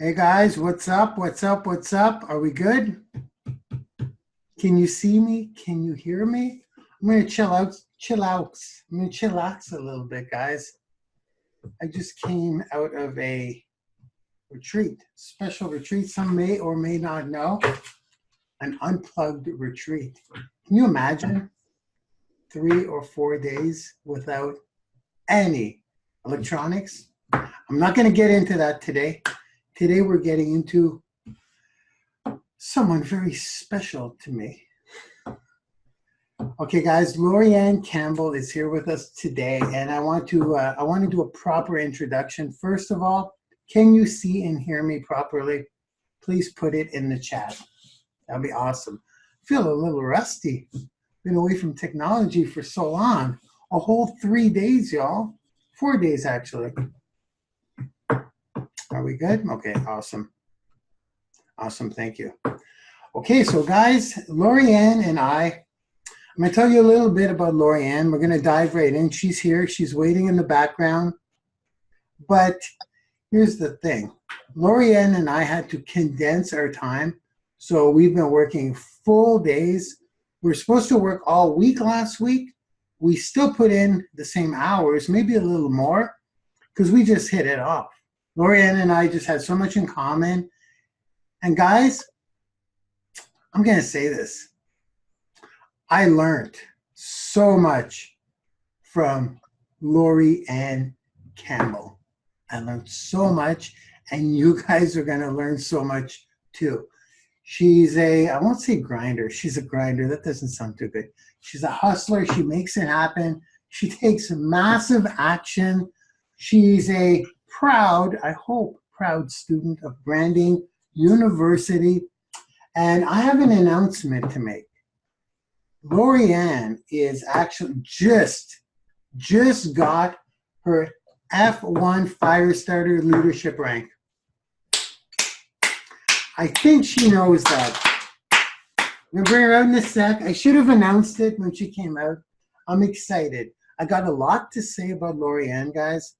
Hey guys, what's up? What's up? What's up? Are we good? Can you see me? Can you hear me? I'm gonna chill out. I'm gonna chillax a little bit, guys. I just came out of a retreat, special retreat. Some may or may not know, an unplugged retreat. Can you imagine 3 or 4 days without any electronics? I'm not gonna get into that today. Today we're getting into someone very special to me. Okay, guys, LaurieAnn Campbell is here with us today, and I want to do a proper introduction. First of all, can you see and hear me properly? Please put it in the chat. That'd be awesome. I feel a little rusty. Been away from technology for so long. A whole 3 days, y'all. 4 days, actually. Are we good? Okay, awesome. Awesome, thank you. Okay, so guys, LaurieAnn and I'm going to tell you a little bit about LaurieAnn. We're going to dive right in. She's here. She's waiting in the background. But here's the thing. LaurieAnn and I had to condense our time. So we've been working full days. We were supposed to work all week last week. We still put in the same hours, maybe a little more, because we just hit it off. LaurieAnn and I just had so much in common. And guys, I'm going to say this. I learned so much from LaurieAnn Campbell. I learned so much, and you guys are going to learn so much too. She's I won't say grinder. She's a grinder. That doesn't sound too good. She's a hustler. She makes it happen. She takes massive action. She's a proud, I hope, proud student of Branding YOUniversity. And I have an announcement to make. LaurieAnn is actually just got her F1 Firestarter leadership rank. I think she knows that. I'm going to bring her out in a sec. I should have announced it when she came out. I'm excited. I got a lot to say about LaurieAnn, guys.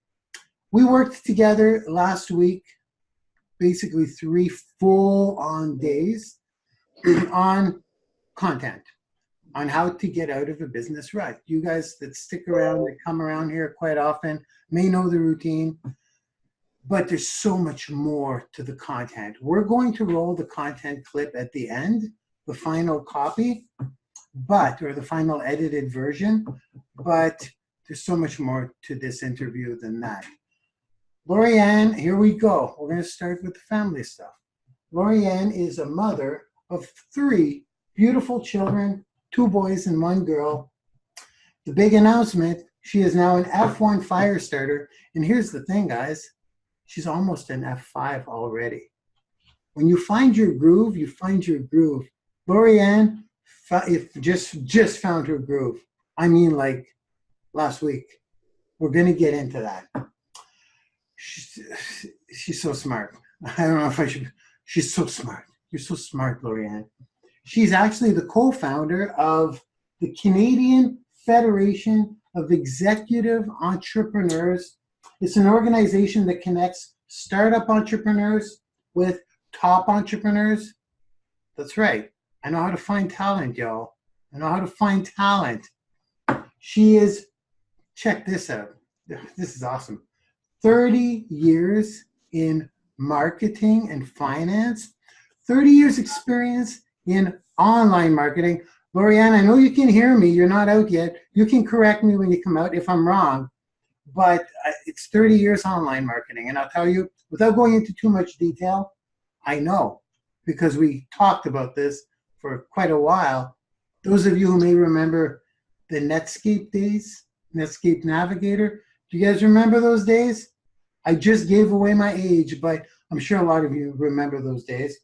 We worked together last week, basically 3 full-on days on content, on how to get out of a business rut. You guys that stick around, that come around here quite often, may know the routine, but there's so much more to the content. We're going to roll the content clip at the end, the final copy, or the final edited version, but there's so much more to this interview than that. LaurieAnn, here we go. We're going to start with the family stuff. LaurieAnn is a mother of 3 beautiful children, 2 boys and 1 girl. The big announcement, she is now an F1 Firestarter. And here's the thing, guys. She's almost an F5 already. When you find your groove, you find your groove. LaurieAnn just found her groove. I mean, like last week. We're going to get into that. She's so smart. I don't know if I should. She's so smart. You're so smart, LaurieAnn. She's actually the co-founder of the Canadian Federation of Executive Entrepreneurs. It's an organization that connects startup entrepreneurs with top entrepreneurs. That's right. I know how to find talent, y'all. I know how to find talent. She is, check this out. This is awesome. 30 years in marketing and finance, 30 years experience in online marketing. LaurieAnn, I know you can hear me. You're not out yet. You can correct me when you come out if I'm wrong, but it's 30 years online marketing. And I'll tell you, without going into too much detail, I know because we talked about this for quite a while. Those of you who may remember the Netscape days, Netscape Navigator, do you guys remember those days? I just gave away my age, but I'm sure a lot of you remember those days.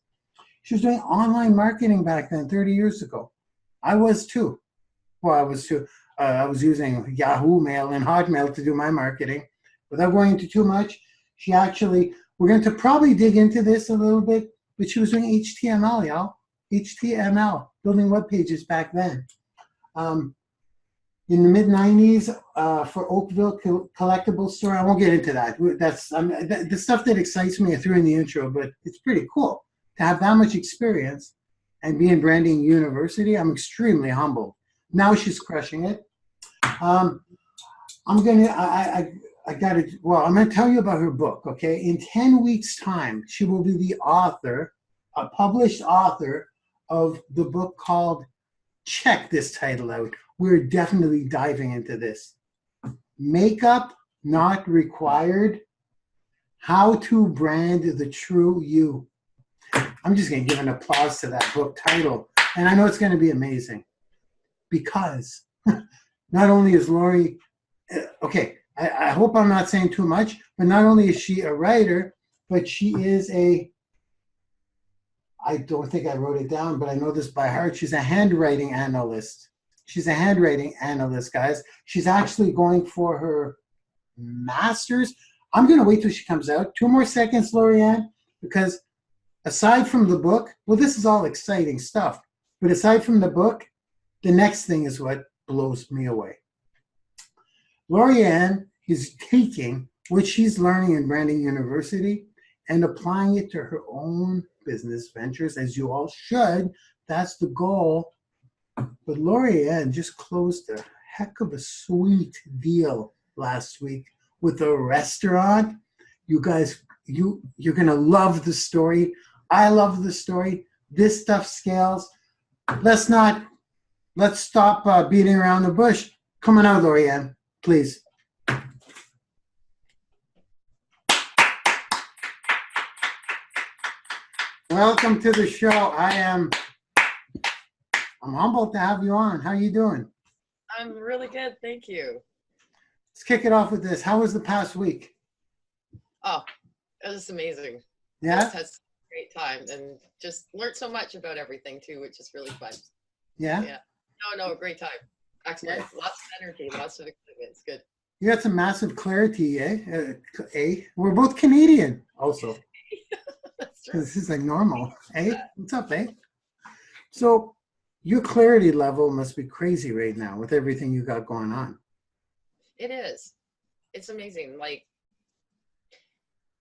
She was doing online marketing back then, 30 years ago. I was too. Well, I was too. I was using Yahoo Mail and Hotmail to do my marketing. Without going into too much, she actually, we're going to probably dig into this a little bit, but she was doing HTML, y'all. HTML, building web pages back then. in the mid 90s for Oakville Collectible Store. I won't get into that. That's the stuff that excites me. I threw in the intro, but it's pretty cool to have that much experience and be in Branding University. I'm extremely humbled. Now she's crushing it. I'm gonna tell you about her book. Okay, in 10 weeks' time, she will be the author, a published author of the book called. Check this title out. We're definitely diving into this. Makeup Not Required, How to Brand the True You. I'm just going to give an applause to that book title. And I know it's going to be amazing because not only is Laurie, okay, I hope I'm not saying too much, but not only is she a writer, but she is I don't think I wrote it down, but I know this by heart. She's a handwriting analyst. She's a handwriting analyst, guys. She's actually going for her master's. I'm going to wait till she comes out. 2 more seconds, LaurieAnn, because aside from the book, well, this is all exciting stuff. But aside from the book, the next thing is what blows me away. LaurieAnn is taking what she's learning in Branding University and applying it to her own business ventures, as you all should. That's the goal. But LaurieAnn just closed a heck of a sweet deal last week with a restaurant. You guys, you're gonna love the story. I love the story. This stuff scales. Let's stop beating around the bush. Come on out, LaurieAnn, please. Welcome to the show. I'm humbled to have you on. How you doing? I'm really good, thank you. Let's kick it off with this. How was the past week? Oh, it was amazing. Yeah? Just had a great time and just learned so much about everything too, which is really fun. Yeah? Yeah. No, great time. Excellent. Yeah. Lots of energy, lots of excitement. It's good. You got some massive clarity, eh? We're both Canadian also. That's true. This is like normal. Hey, what's up, eh? So your clarity level must be crazy right now with everything you got going on. It is. It's amazing. Like,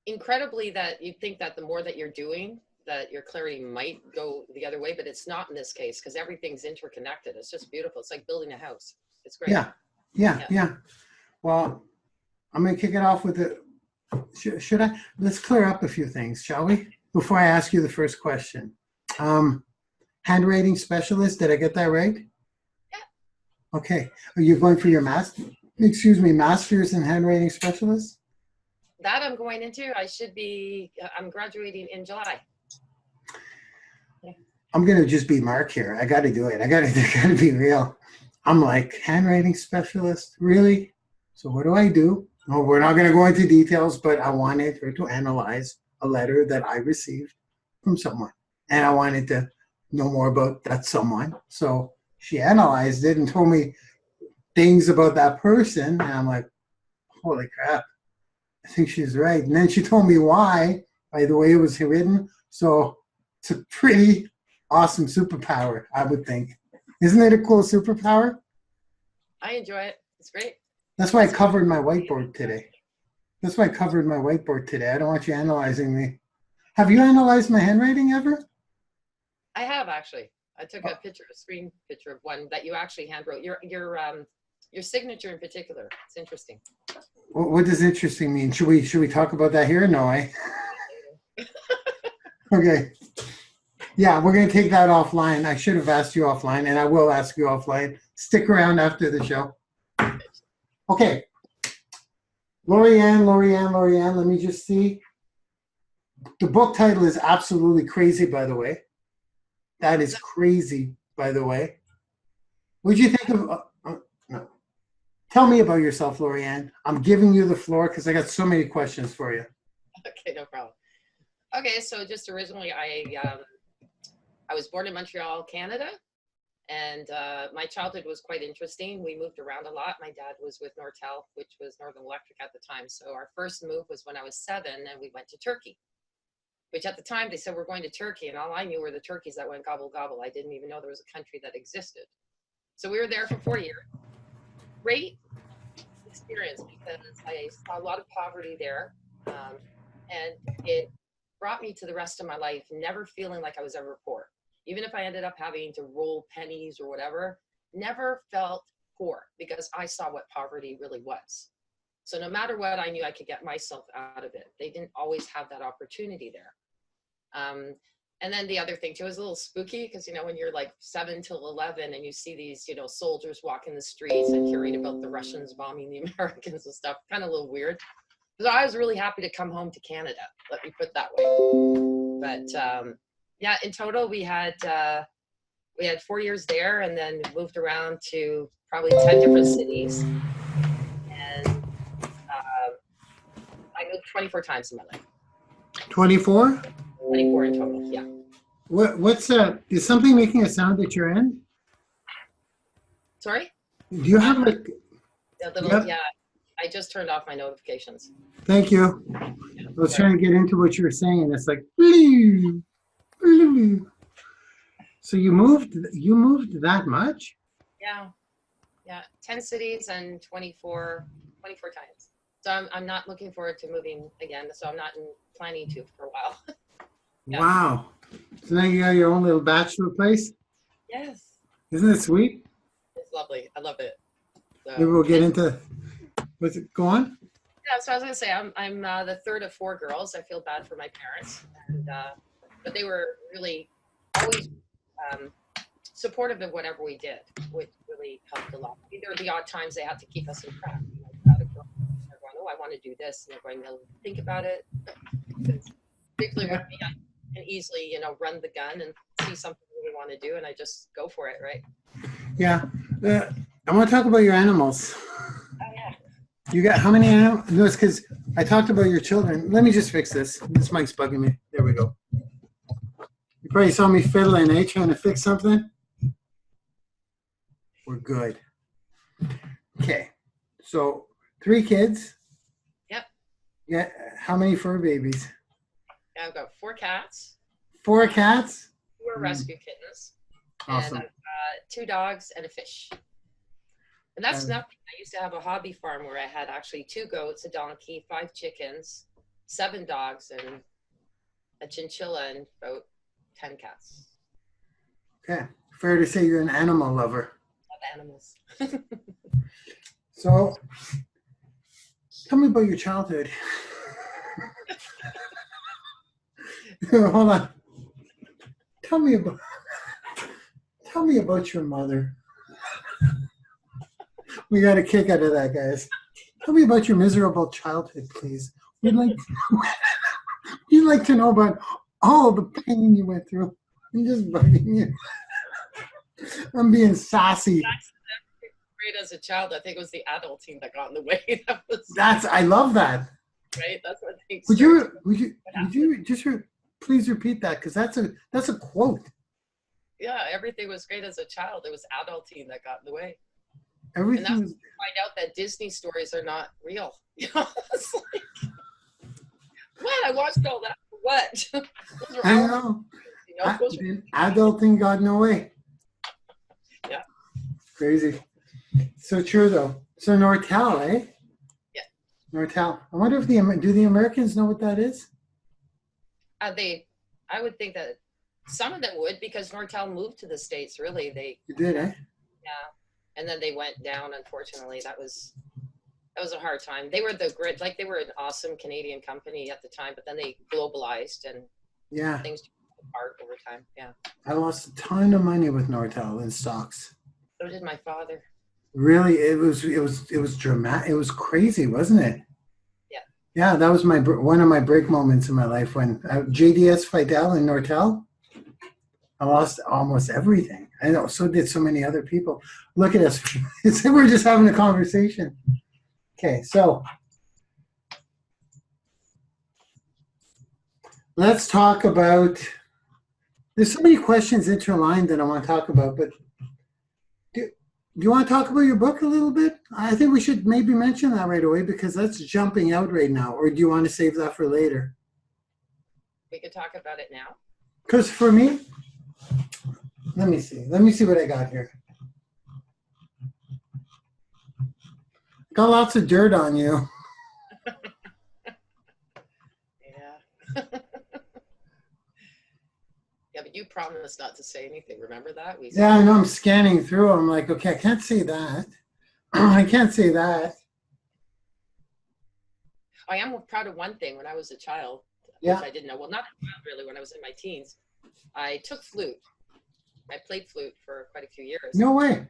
incredibly that you think that the more that you're doing, that your clarity might go the other way, but it's not in this case because everything's interconnected. It's just beautiful. It's like building a house. It's great. Yeah. Well, I'm going to kick it off with the, should I? Let's clear up a few things, shall we? Before I ask you the first question. Handwriting specialist, did I get that right? Yeah. Okay. Are you going for your master's in handwriting specialist? That I'm going into. I'm graduating in July. Yeah. I'm going to just be Mark here. I got to do it. I got to be real. I'm like, handwriting specialist? Really? So what do I do? No, we're not going to go into details, but I wanted her to analyze a letter that I received from someone. And I wanted to know more about that someone. So she analyzed it and told me things about that person. And I'm like, holy crap, I think she's right. And then she told me why, by the way it was written. So it's a pretty awesome superpower, I would think. Isn't it a cool superpower? I enjoy it. It's great. That's why I covered my whiteboard today. I don't want you analyzing me. Have you analyzed my handwriting ever? I have, actually. I took a screen picture of one that you actually hand wrote. Your signature in particular. It's interesting. What does interesting mean? Should we talk about that here? No, Okay. Yeah, we're going to take that offline. I should have asked you offline, and I will ask you offline. Stick around after the show. Okay. LaurieAnn, let me just see. The book title is absolutely crazy, by the way. That is crazy, by the way. What'd you think of... no. Tell me about yourself, LaurieAnn. I'm giving you the floor because I got so many questions for you. Okay, no problem. Okay, so just originally, I was born in Montreal, Canada, and my childhood was quite interesting. We moved around a lot. My dad was with Nortel, which was Northern Electric at the time. So our first move was when I was 7, and we went to Turkey, which at the time they said, we're going to Turkey. And all I knew were the turkeys that went gobble, gobble. I didn't even know there was a country that existed. So we were there for 4 years. great experience because I saw a lot of poverty there, and it brought me to the rest of my life never feeling like I was ever poor. Even if I ended up having to roll pennies or whatever, never felt poor because I saw what poverty really was. So no matter what, I knew I could get myself out of it. They didn't always have that opportunity there. And then the other thing too is a little spooky because, you know, when you're like 7 till 11 and you see these, you know, soldiers walking the streets and hearing about the Russians bombing the Americans and stuff, kind of a little weird. So I was really happy to come home to Canada, let me put it that way. But yeah, in total, we had 4 years there and then moved around to probably 10 different cities. And I moved 24 times in my life. 24? 24 in total, yeah. What's is something making a sound at your end? Sorry? Do you have like a little, yeah, I just turned off my notifications. Thank you. I was trying to get into what you were saying, and it's like, blue, blue. So you moved that much? Yeah, 10 cities and 24 times. So I'm not looking forward to moving again. So I'm not planning to for a while. Yeah. Wow. So now you got your own little bachelor place? Yes. Isn't it sweet? It's lovely. I love it. So, maybe we'll get into, what's it, go on? Yeah, so I was going to say, I'm the third of 4 girls. I feel bad for my parents. And, but they were really always supportive of whatever we did, which really helped a lot. There were the odd times they had to keep us in track. You know, they're going, oh, I want to do this. And they're going, they'll think about it. Particularly with me, I can easily, you know, run the gun and see something we want to do, and I just go for it, right? Yeah. I want to talk about your animals. Oh, yeah. You got how many animals? No, it's because I talked about your children. Let me just fix this. This mic's bugging me. There we go. You probably saw me fiddling, eh? Trying to fix something. We're good. Okay. So 3 kids. Yep. Yeah. How many fur babies? I've got 4 cats. 4 cats? 4 rescue kittens. Awesome. And I've got 2 dogs and a fish. And that's nothing. I used to have a hobby farm where I had actually 2 goats, a donkey, 5 chickens, 7 dogs, and a chinchilla, and about 10 cats. Okay. Fair to say you're an animal lover. Love animals. So, tell me about your childhood. Hold on. Tell me about your mother. We got a kick out of that, guys. Tell me about your miserable childhood, please. We'd like to know about all the pain you went through. I'm just bugging you. I'm being sassy. Great as a child. I think it was the adulting that got in the way. I love that. Right? That's what I think. Would you just please repeat that, because that's a quote. Yeah, everything was great as a child. It was adulting that got in the way. Everything. And that's when you find out that Disney stories are not real. You know, it's like, what? I watched all that for what? Those are I know. You know, Adulting got in the way. Yeah. Crazy. So true though. So Nortel, eh? Yeah. Nortel. I wonder if do the Americans know what that is? I would think that some of them would, because Nortel moved to the States. Really, You did, eh? Yeah, and then they went down. Unfortunately, that was a hard time. They were they were an awesome Canadian company at the time, but then they globalized and things fell apart over time. Yeah. I lost a ton of money with Nortel in stocks. So did my father. Really, it was dramatic. It was crazy, wasn't it? Yeah. Yeah, that was one of my break moments in my life when JDS, Fidel, and Nortel. I lost almost everything. I know. So did so many other people. Look at us. We're just having a conversation. Okay, so let's talk about. There's so many questions interlined that I want to talk about, but. Do you want to talk about your book a little bit? I think we should maybe mention that right away, because that's jumping out right now. Or do you want to save that for later? We could talk about it now. Because for me, let me see what I got here. Got lots of dirt on you. Yeah. Yeah, but you promised not to say anything. Remember that? Yeah, I know. I'm scanning through. I'm like, okay, I can't say that. I can't say that. I am proud of one thing. When I was a child, Yeah. which I didn't know, well, not a child really, when I was in my teens, I took flute. I played flute for quite a few years. No way.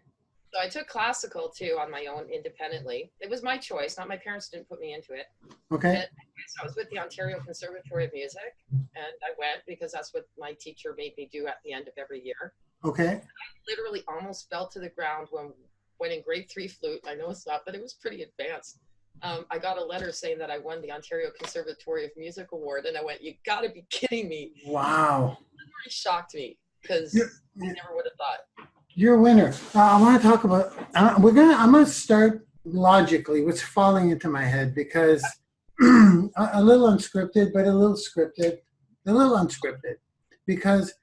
So I took classical too on my own independently. It was my choice. Not my parents didn't put me into it. Okay. So I was with the Ontario Conservatory of Music, and I went because that's what my teacher made me do at the end of every year. Okay. I literally almost fell to the ground when in grade 3 flute. I know it's not, but it was pretty advanced. I got a letter saying that I won the Ontario Conservatory of Music Award, and I went, "You got to be kidding me!" Wow. It really shocked me because I never would have thought. You're a winner. I want to talk about. I'm gonna start logically. What's falling into my head because a little unscripted, but a little scripted, a little unscripted. Because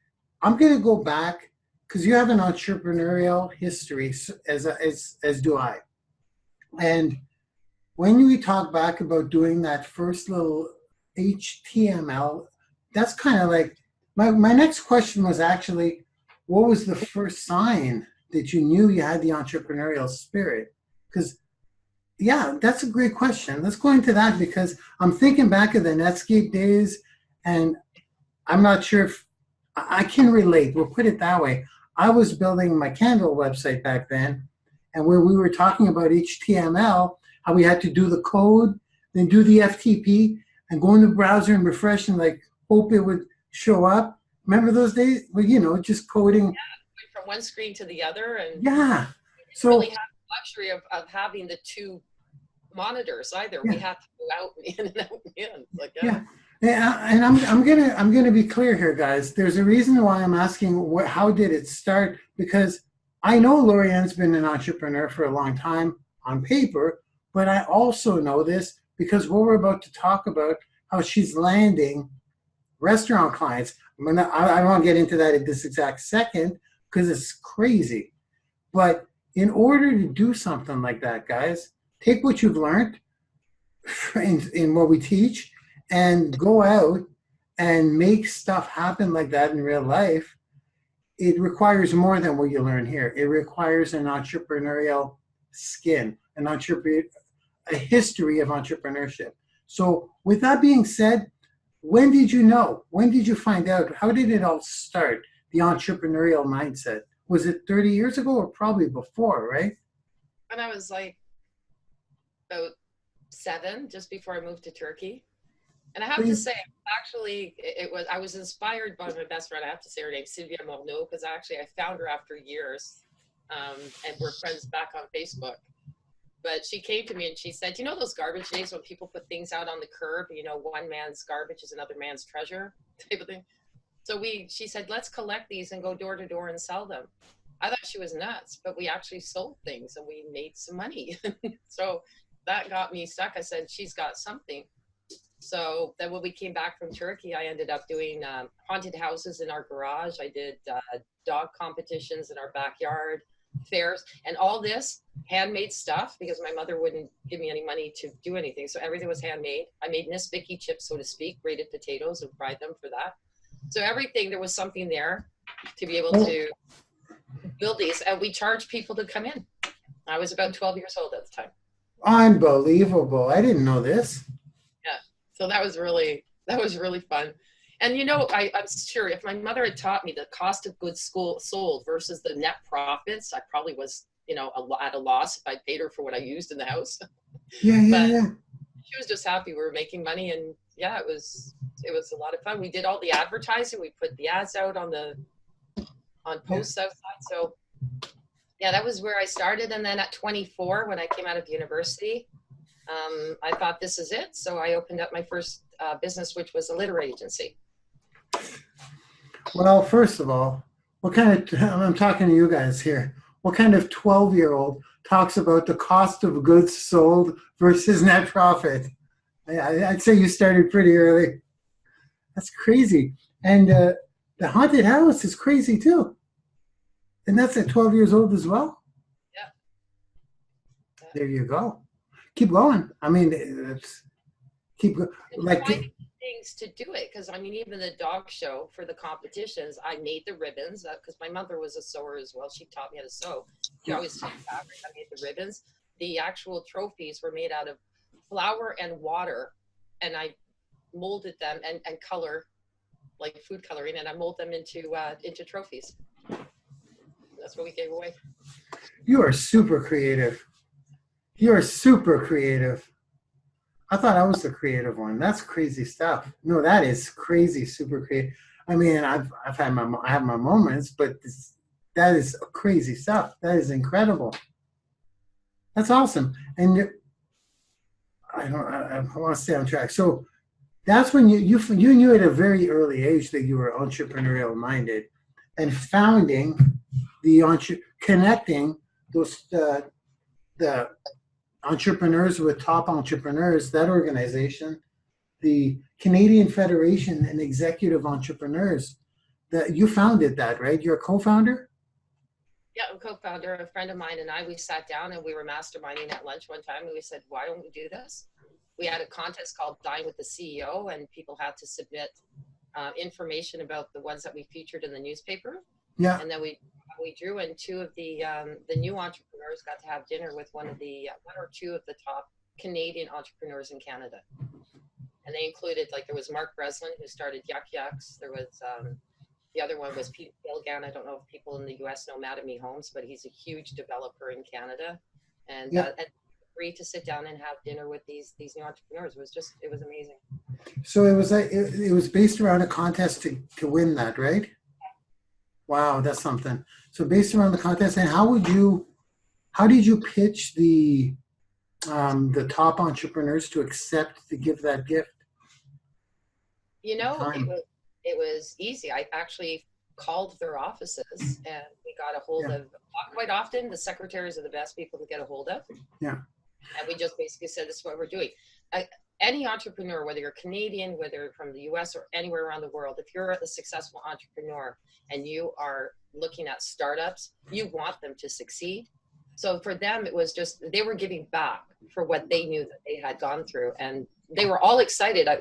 I'm gonna go back because you have an entrepreneurial history, as do I, and when we talk back about doing that first little HTML, that's kind of like my next question was actually, what was the first sign that you knew you had the entrepreneurial spirit? Because, yeah, that's a great question. Let's go into that because I'm thinking back of the Netscape days, and I'm not sure if I can relate. We'll put it that way. I was building my Canva website back then, and where we were talking about HTML, how we had to do the code, then do the FTP, and go in the browser and refresh and like hope it would show up. Remember those days? Well, you know, just coding. Yeah, from one screen to the other, and yeah. So we really have the luxury of having the two monitors either. Yeah. We have to go out and in and out and in. Like, yeah. And I'm gonna be clear here, guys. There's a reason why I'm asking how did it start, because I know LaurieAnn's been an entrepreneur for a long time on paper, but I also know this because what we're about to talk about, how she's landing restaurant clients. I won't get into that at this exact second because it's crazy. But in order to do something like that, guys, take what you've learned in what we teach and go out and make stuff happen like that in real life. It requires more than what you learn here. It requires an entrepreneurial skin, a history of entrepreneurship. So with that being said, when did you know? When did you find out? How did it all start, the entrepreneurial mindset? Was it 30 years ago or probably before, right? When I was like about 7, just before I moved to Turkey. And I have to say, actually, I was inspired by my best friend. I have to say her name, Sylvia Morneau, because actually I found her after years, and we're friends back on Facebook. But she came to me and she said, you know those garbage days when people put things out on the curb, you know, one man's garbage is another man's treasure type of thing. So she said, let's collect these and go door to door and sell them. I thought she was nuts, but we actually sold things and we made some money. So that got me stuck. I said, she's got something. So then when we came back from Turkey, I ended up doing haunted houses in our garage. I did dog competitions in our backyard, fairs, and all this handmade stuff because my mother wouldn't give me any money to do anything. So everything was handmade. I made Nisbiki chips, so to speak, grated potatoes and fried them for that. So everything, there was something there to be able to build these. And we charged people to come in. I was about 12 years old at the time. Unbelievable. I didn't know this. Yeah. So that was really fun. And, you know, I'm sure if my mother had taught me the cost of goods sold versus the net profits, I probably was, you know, at a loss if I paid her for what I used in the house. Yeah. She was just happy we were making money. And yeah, it was a lot of fun. We did all the advertising. We put the ads out on posts outside. So yeah, that was where I started. And then at 24, when I came out of university, I thought this is it. So I opened up my first business, which was a literary agency. Well, first of all, I'm talking to you guys here. What kind of 12-year-old talks about the cost of goods sold versus net profit? I'd say you started pretty early. That's crazy. And the haunted house is crazy too. And that's at 12 years old as well? Yeah. There you go. keep going. I mean, it's like, finding things to do it, because I mean, even the dog show for the competitions, I made the ribbons because my mother was a sewer as well. She taught me how to sew. She always taught fabric. I made the ribbons. The actual trophies were made out of flour and water, and I molded them and color, like food coloring, and I mold them into trophies. That's what we gave away. you are super creative. You are super creative. I thought I was the creative one. That's crazy stuff. No, that is crazy, super creative. I mean, I have my moments, but that is crazy stuff. That is incredible. That's awesome. And I want to stay on track. So that's when you knew at a very early age that you were entrepreneurial minded, and connecting those the entrepreneurs with top entrepreneurs. That organization, the Canadian Federation and Executive Entrepreneurs, that you founded that, right? You're a co-founder? Yeah, I'm co-founder. A friend of mine and I, we sat down and we were masterminding at lunch one time, and we said, why don't we do this? We had a contest called Dine with the CEO, and people had to submit information about the ones that we featured in the newspaper. Yeah. And then we drew, and two of the new entrepreneurs got to have dinner with one or two of the top Canadian entrepreneurs in Canada. And they included, like, there was Mark Breslin, who started Yuck Yucks. There was the other one was Pete Gilligan. I don't know if people in the US know Mattamy Homes, but he's a huge developer in Canada. And agreed to sit down and have dinner with these new entrepreneurs. It was amazing. So it was like it was based around a contest to win that, right? Wow, that's something. So based around the contest, and how did you pitch the top entrepreneurs to accept to give that gift? You know, it was easy. I actually called their offices, and we got a hold of, quite often, the secretaries are the best people to get a hold of. Yeah. And we just basically said, this is what we're doing. Any entrepreneur, whether you're Canadian, whether you're from the US or anywhere around the world, if you're a successful entrepreneur and you are looking at startups, you want them to succeed. So for them, it was just, they were giving back for what they knew that they had gone through. And they were all excited. I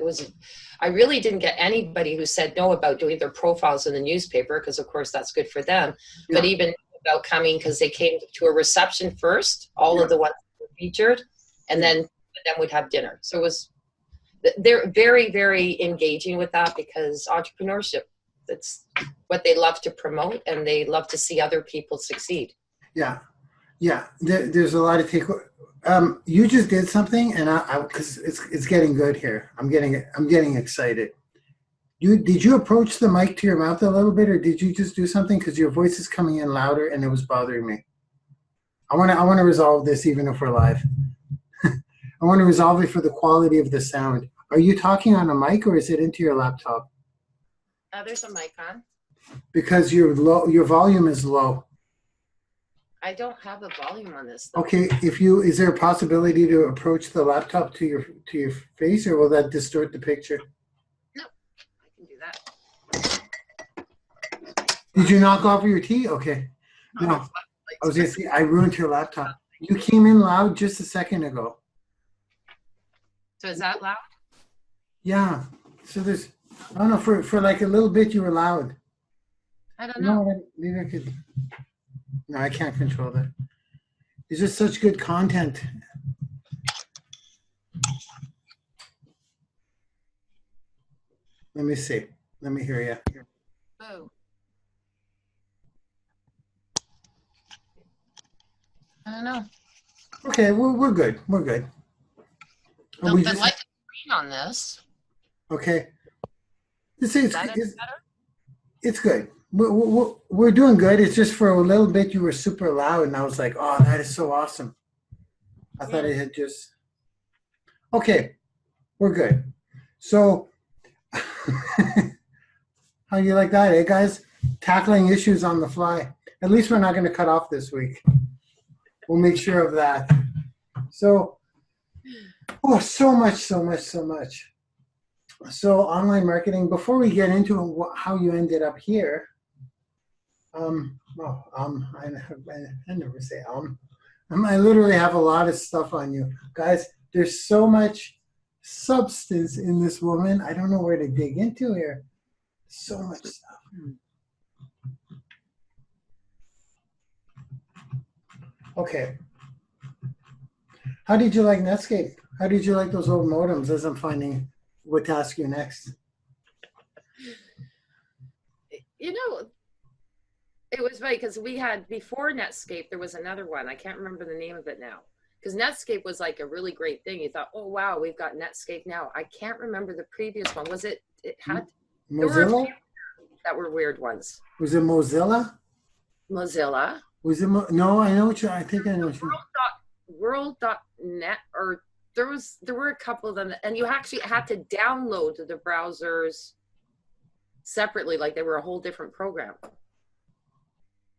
really didn't get anybody who said no about doing their profiles in the newspaper, because of course that's good for them. Yeah. But even about coming, because they came to a reception first, all of the ones that were featured, and then would have dinner. So they're very, very engaging with that, because entrepreneurship, that's what they love to promote, and they love to see other people succeed. Yeah. Yeah. There's a lot of takeaway. You just did something, and because it's getting good here. I'm getting excited. Did you approach the mic to your mouth a little bit, or did you just do something? Because your voice is coming in louder, and it was bothering me. I want to resolve this, even if we're live. I want to resolve it for the quality of the sound. Are you talking on a mic, or is it into your laptop? There's a mic on. Because your volume is low. I don't have a volume on this, though. Okay, is there a possibility to approach the laptop to your face, or will that distort the picture? No, I can do that. Did you knock off your tea? Okay. No, I was just, I ruined your laptop. You came in loud just a second ago. So is that loud? Yeah. So there's, I don't know, for like a little bit you were loud. I don't know. No, maybe I could. No, I can't control that. It's just such good content. Let me see. Let me hear you. Oh. I don't know. Okay, we're good. We're good. No, but like green on this. Okay. It's good. We're doing good. It's just for a little bit you were super loud, and I was like, oh, that is so awesome. I thought it had just. Okay, we're good. So, how do you like that, eh, guys? Tackling issues on the fly. At least we're not going to cut off this week. We'll make sure of that. So, so much. So online marketing, before we get into how you ended up here, I never say I literally have a lot of stuff on you. Guys, there's so much substance in this woman. I don't know where to dig into here. So much stuff. Okay. How did you like Netscape? How did you like those old modems, as I'm finding what to ask you next? You know, it was funny because we had, before Netscape, there was another one. I can't remember the name of it now. Because Netscape was like a really great thing. You thought, oh, wow, we've got Netscape now. I can't remember the previous one. Was it had, Mozilla? there were a few that were weird ones. Was it Mozilla? Mozilla. Was it, no, I know what you, I think I know what you. World.net, or there were a couple of them, and you actually had to download the browsers separately, like they were a whole different program.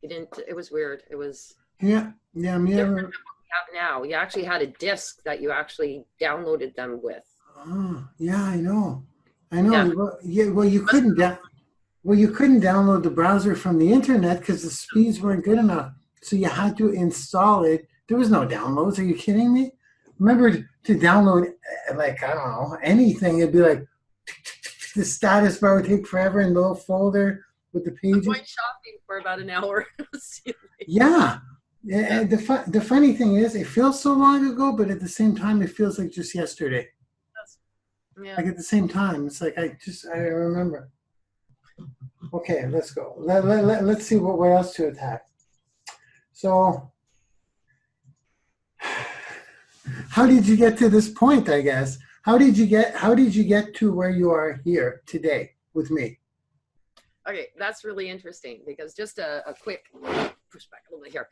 You didn't, it was weird. It was Yeah, me different than what we have now. You actually had a disc that you actually downloaded them with. Oh, yeah, I know. Yeah. Well, you couldn't download the browser from the internet because the speeds weren't good enough. So you had to install it. There was no downloads. Are you kidding me? Remember to download, like, I don't know, anything. It'd be like, the status bar would take forever in the little folder with the pages. I went shopping for about an hour. Yeah. And the funny thing is, it feels so long ago, but at the same time, it feels like just yesterday. Yeah. Like at the same time, it's like I remember. Okay, let's go. Let's see what else to attack. So, how did you get to this point? I guess. How did you get to where you are here today with me? Okay, that's really interesting because just a quick perspective over here.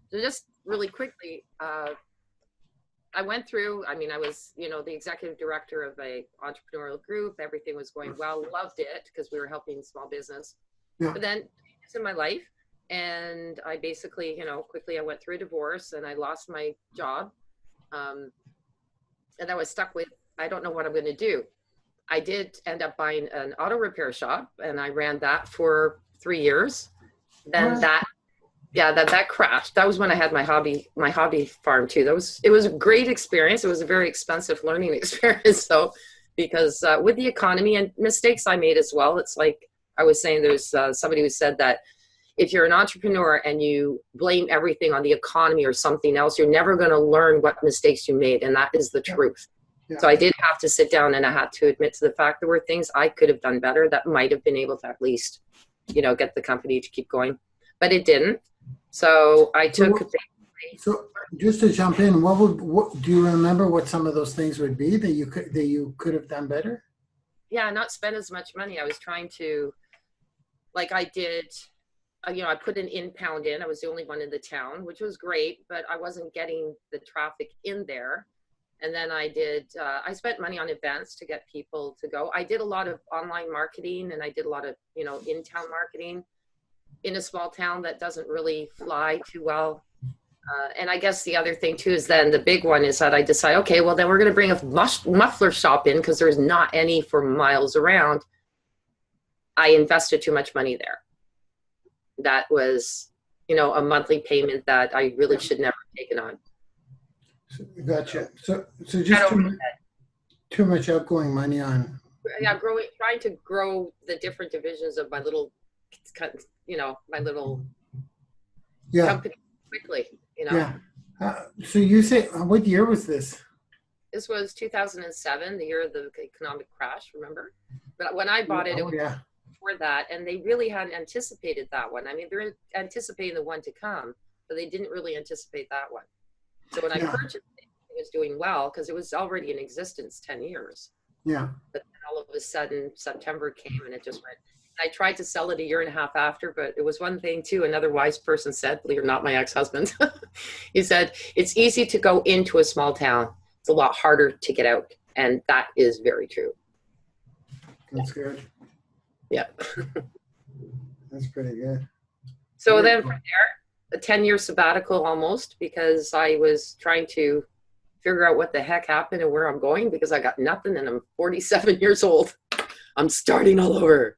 So just really quickly, I went through, I mean, I was, the executive director of a entrepreneurial group. Everything was going well, loved it because we were helping small business. Yeah. But then it's in my life, and I basically, quickly I went through a divorce and I lost my job. And I was stuck with, I don't know what I'm going to do. I did end up buying an auto repair shop, and I ran that for 3 years. Then that crashed. That was when I had my hobby farm too. It was a great experience. It was a very expensive learning experience though, because with the economy and mistakes I made as well. It's like I was saying, there's somebody who said that if you're an entrepreneur and you blame everything on the economy or something else, you're never going to learn what mistakes you made. And that is the truth. Yeah. So I did have to sit down and I had to admit to the fact there were things I could have done better that might have been able to at least, get the company to keep going, but it didn't. So I took. So just to jump in, what do you remember? What some of those things would be that you could have done better? Yeah, not spend as much money. I was trying to, like I did. I put an impound in. I was the only one in the town, which was great, but I wasn't getting the traffic in there. And then I spent money on events to get people to go. I did a lot of online marketing, and I did a lot of, in-town marketing in a small town that doesn't really fly too well. And I guess the other thing too is then the big one is that I decide, okay, well then we're going to bring a muffler shop in because there's not any for miles around. I invested too much money there. That was, a monthly payment that I really should never have taken on. Gotcha. So just too much outgoing money on. Yeah, trying to grow the different divisions of my little, my little company quickly, Yeah. So you say, what year was this? This was 2007, the year of the economic crash, remember? But when I bought it, it was before that, and they really hadn't anticipated that one. I mean, they're anticipating the one to come, but they didn't really anticipate that one. So when I purchased it, it was doing well because it was already in existence 10 years. Yeah. But then all of a sudden, September came and it just went. I tried to sell it a year and a half after, but it was one thing too. Another wise person said, believe it or not, my ex-husband, he said, it's easy to go into a small town. It's a lot harder to get out. And that is very true. That's good. Yeah. That's pretty good. So then from there, a 10-year sabbatical almost, because I was trying to figure out what the heck happened and where I'm going because I got nothing and I'm 47 years old. I'm starting all over.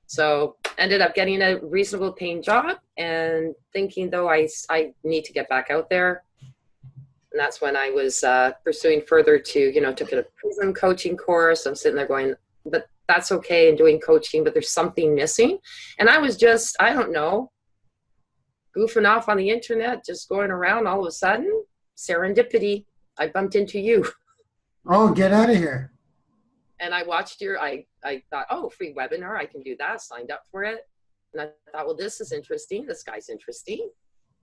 So, ended up getting a reasonable paying job and thinking, though, I need to get back out there. And that's when I was pursuing further to, took a prism coaching course. I'm sitting there going, but that's okay, and doing coaching, but there's something missing. And I was just, I don't know, goofing off on the internet, just going around. All of a sudden, serendipity, I bumped into you. Oh, get out of here. And I watched I thought, oh, free webinar, I can do that, signed up for it. And I thought, well, this is interesting. This guy's interesting.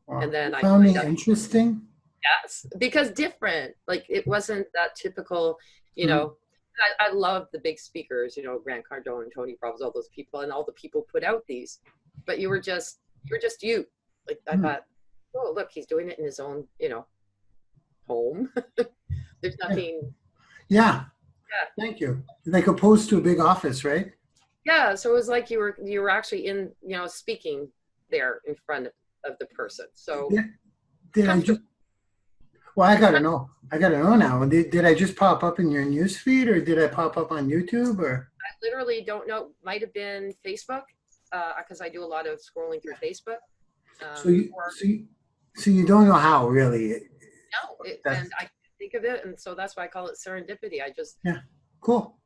Wow. And then You I found me signed up. interesting? Yes, because different. Like, it wasn't that typical, I love the big speakers, Grant Cardone and Tony Robbins, all those people, and all the people put out these. But you were just you. Like, I thought, oh, look, he's doing it in his own, home. There's nothing. Yeah. Thank you. Like opposed to a big office, right? Yeah. So it was like you were actually in, speaking there in front of the person. So did I just? Well, I gotta know. I gotta know now. Did I just pop up in your news feed, or did I pop up on YouTube, or? I literally don't know. Might have been Facebook, because I do a lot of scrolling through Facebook. So you don't know how, really? No, and I think of it, and so that's why I call it serendipity. I just cool.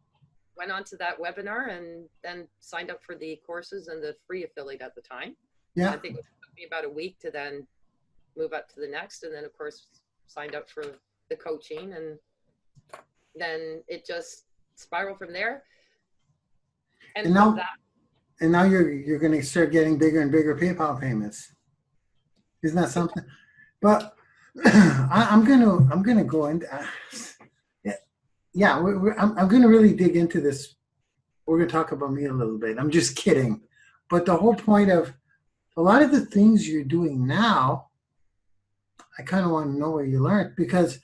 Went on to that webinar and then signed up for the courses and the free affiliate at the time. Yeah, I think it took me about a week to then move up to the next, and then of course signed up for the coaching, and then it just spiraled from there. And now, that, and now you're going to start getting bigger and bigger PayPal payments. Isn't that something? But I'm gonna go into I'm gonna really dig into this. We're gonna talk about me a little bit. I'm just kidding, but the whole point of a lot of the things you're doing now, I kind of want to know where you learned, because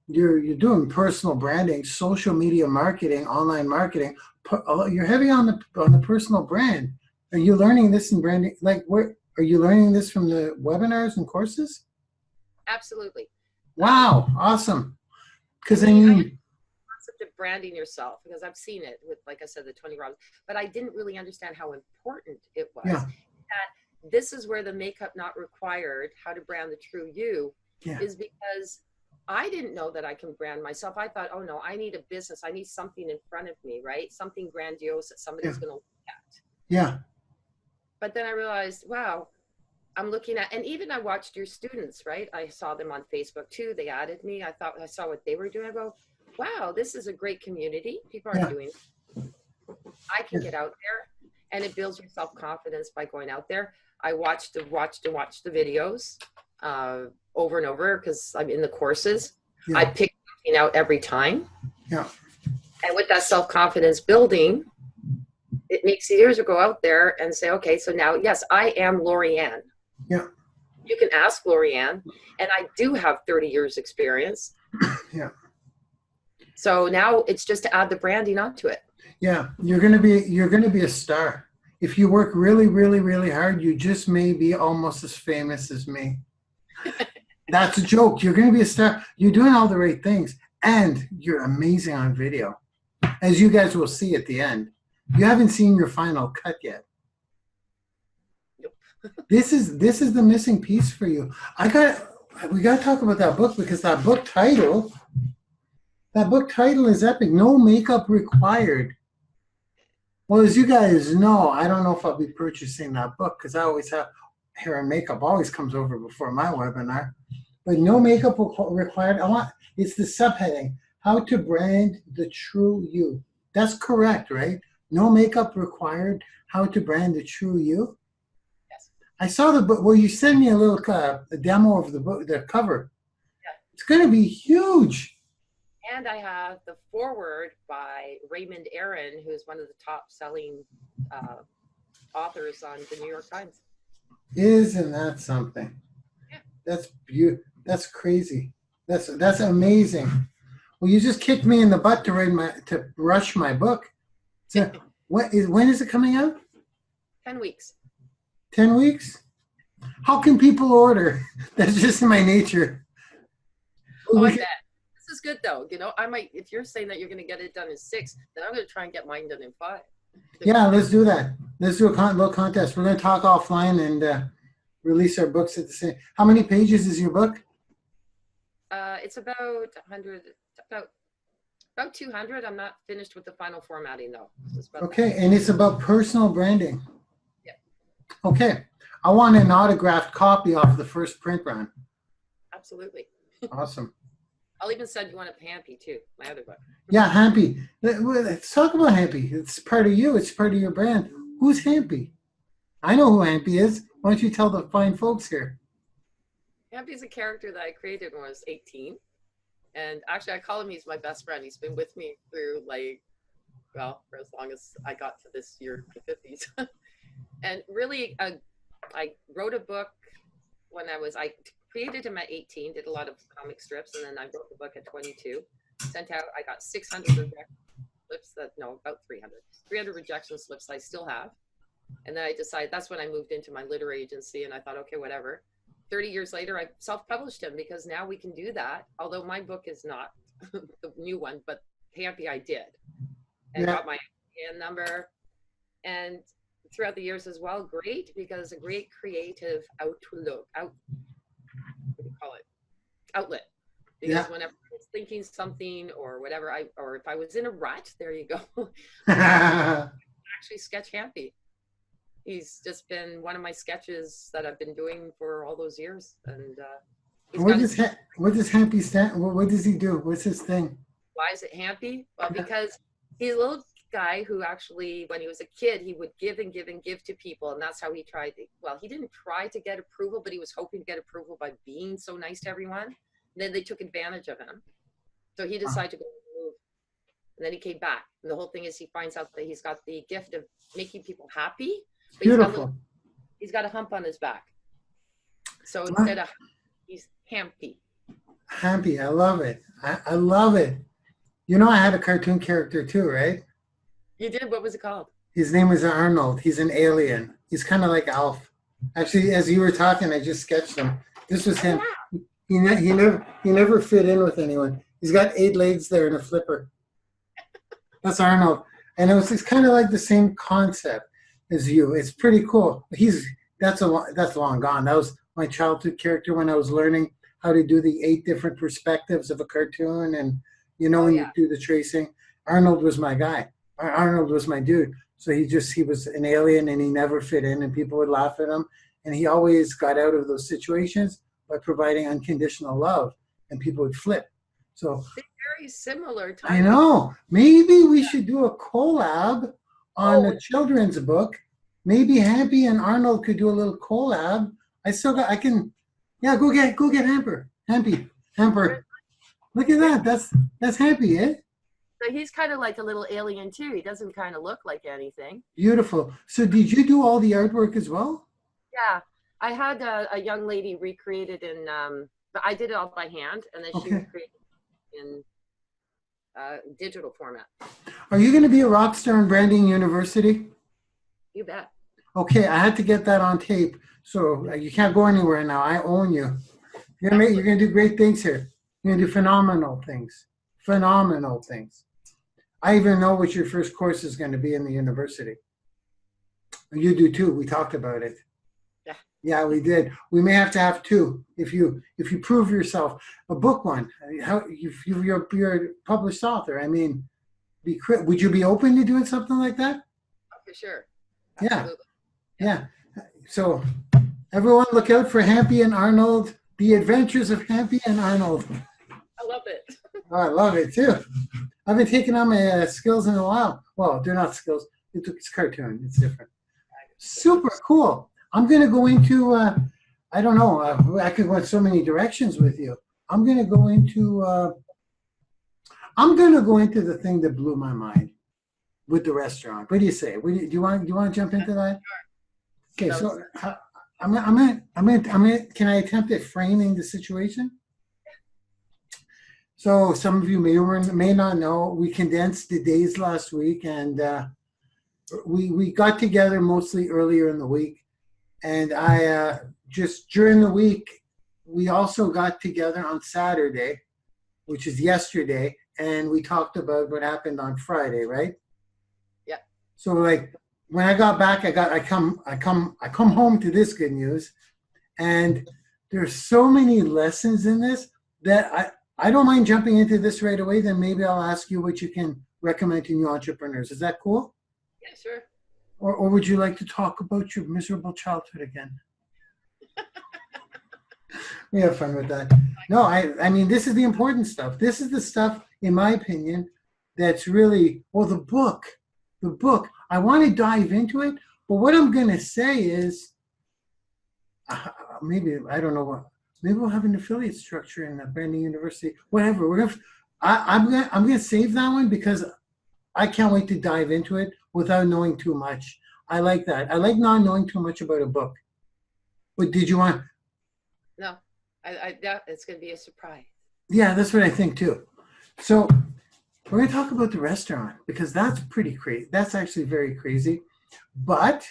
you're doing personal branding, social media marketing, online marketing. You're heavy on the personal brand. Are you learning this in branding? Like, where are you learning this from the webinars and courses? Absolutely. Wow, awesome. Because I mean, concept of branding yourself, because I've seen it with, like I said, the Tony Robbins, but I didn't really understand how important it was. Yeah. That this is where the makeup not required, how to brand the true you, is because I didn't know that I can brand myself. I thought, oh no, I need a business. I need something in front of me, right? Something grandiose that somebody's going to look at. Yeah. But then I realized, wow, I'm looking at, and even I watched your students, right? I saw them on Facebook too. They added me. I thought I saw what they were doing. I go, wow, this is a great community. People are doing it. I can get out there, and it builds your self-confidence by going out there. I watched the videos over and over because I'm in the courses. I pick something out every time. Yeah. And with that self-confidence building, it makes it easier to go out there and say, okay, so now, yes, I am LaurieAnn. Yeah. You can ask LaurieAnn, and I do have 30 years experience. Yeah. So now it's just to add the branding onto it. Yeah, you're gonna be a star. If you work really, really, really hard, you just may be almost as famous as me. That's a joke. You're gonna be a star. You're doing all the right things, and you're amazing on video, as you guys will see at the end. You haven't seen your final cut yet. Nope. This is the missing piece for you. We got to talk about that book, because that book title is epic. No makeup required. Well, as you guys know, I don't know if I'll be purchasing that book, because I always have hair and makeup always comes over before my webinar. But no makeup required. It's the subheading: How to Brand the True You. That's correct, right? No makeup required. How to brand the true you. Yes. I saw the book. Well, you sent me a little a demo of the book, the cover. Yeah. It's going to be huge. And I have the foreword by Raymond Aaron, who's one of the top-selling authors on the New York Times. Isn't that something? Yeah. That's crazy. That's amazing. Well, you just kicked me in the butt to rush my book. So when is it coming out? 10 weeks. 10 weeks? How can people order? That's just in my nature. Oh, I bet. This is good though. I might, if you're saying that you're going to get it done in 6, then I'm going to try and get mine done in 5. Yeah, let's do that. Let's do a little contest. We're going to talk offline and release our books at the same. How many pages is your book? It's about 100, about 200. I'm not finished with the final formatting though. Okay, and it's about personal branding. Yeah. Okay, I want an autographed copy off the first print run. Absolutely. Awesome. I'll even send you one of Hampy too, my other book. Yeah, Hampy. Let's talk about Hampy. It's part of you. It's part of your brand. Who's Hampy? I know who Hampy is. Why don't you tell the fine folks here? Hampy's a character that I created when I was 18. And actually, I call him, he's my best friend. He's been with me through for as long as I got to this year, my 50s. And really, I wrote a book when I created him at 18, did a lot of comic strips, and then I wrote the book at 22. Sent out, I got 600 rejection slips, about 300 rejection slips I still have. And then I decided, that's when I moved into my literary agency, and I thought, okay, whatever. 30 years later, I self-published him because now we can do that. Although my book is not the new one, but Hampy I did. And got my ISBN number. And throughout the years as well, great, because a great creative outlet. Because whenever I was thinking something or whatever, or if I was in a rut, there you go. Actually sketch Hampy. He's just been one of my sketches that I've been doing for all those years. And what does Hampy stand? What does he do? What's his thing? Why is it Hampy? Well, because he's a little guy who actually, when he was a kid, he would give and give and give to people, and that's how he tried to, he didn't try to get approval, but he was hoping to get approval by being so nice to everyone. And then they took advantage of him, so he decided to go move, and then he came back, and the whole thing is he finds out that he's got the gift of making people happy, but beautiful. He's got a hump on his back, so instead of he's Hampy. Hampy, I love it. I love it. You know, I had a cartoon character too, right? You did? What was it called? His name is Arnold. He's an alien. He's kind of like Alf. Actually, as you were talking, I just sketched him. This was him. He never fit in with anyone. He's got 8 legs there and a flipper. That's Arnold. And it's kind of like the same concept as you. It's pretty cool. That's long gone. That was my childhood character when I was learning how to do the 8 different perspectives of a cartoon, and when you do the tracing. Arnold was my guy. Arnold was my dude. So he was an alien, and he never fit in, and people would laugh at him. And he always got out of those situations by providing unconditional love, and people would flip. So they're very similar. I know. Maybe we should do a collab on a children's book. Maybe Hampy and Arnold could do a little collab. Go get Hamper. Look at that. That's Hampy, eh? So he's kind of like a little alien too. He doesn't kind of look like anything. Beautiful. So did you do all the artwork as well? Yeah, I had a young lady recreated in, I did it all by hand, and then she recreated in digital format. Are you going to be a rock star in Branding YOUniversity? You bet. Okay, I had to get that on tape. So you can't go anywhere now. I own you. You're going to do great things here. You're going to do phenomenal things. Phenomenal things. I even know what your first course is going to be in the university. You do too. We talked about it. Yeah, we did. We may have to have 2 if you prove yourself. A book one. You're a published author. I mean, would you be open to doing something like that? Oh, for sure. Absolutely. Yeah. So everyone look out for Hampy and Arnold. The Adventures of Hampy and Arnold. I love it. Oh, I love it too. I've been taking on my skills in a while. Well, they're not skills. It's cartoon. It's different. Super cool. I'm going to go into, I don't know, I could go in so many directions with you. I'm going to go into the thing that blew my mind with the restaurant. What do you say? Do you want to jump into that? Okay, so can I attempt at framing the situation? So some of you may or may not know, we condensed the days last week, and we got together mostly earlier in the week. And I just during the week, we also got together on Saturday, which is yesterday, and we talked about what happened on Friday, right? Yeah. So when I got back, I come home to this good news, and there's so many lessons in this that I don't mind jumping into this right away. Then maybe I'll ask you what you can recommend to new entrepreneurs. Is that cool? Yeah, sure. Or would you like to talk about your miserable childhood again? We have fun with that. No, I mean, this is the important stuff. This is the stuff, in my opinion, that's really, well, the book, I want to dive into it, but what I'm going to say is, maybe, I don't know what, maybe we'll have an affiliate structure in Branding University, whatever. I'm going to save that one because I can't wait to dive into it without knowing too much. I like that. I like not knowing too much about a book. But did you want? No, I doubt it's going to be a surprise. Yeah, that's what I think too. So we're going to talk about the restaurant because that's pretty crazy. That's actually very crazy. But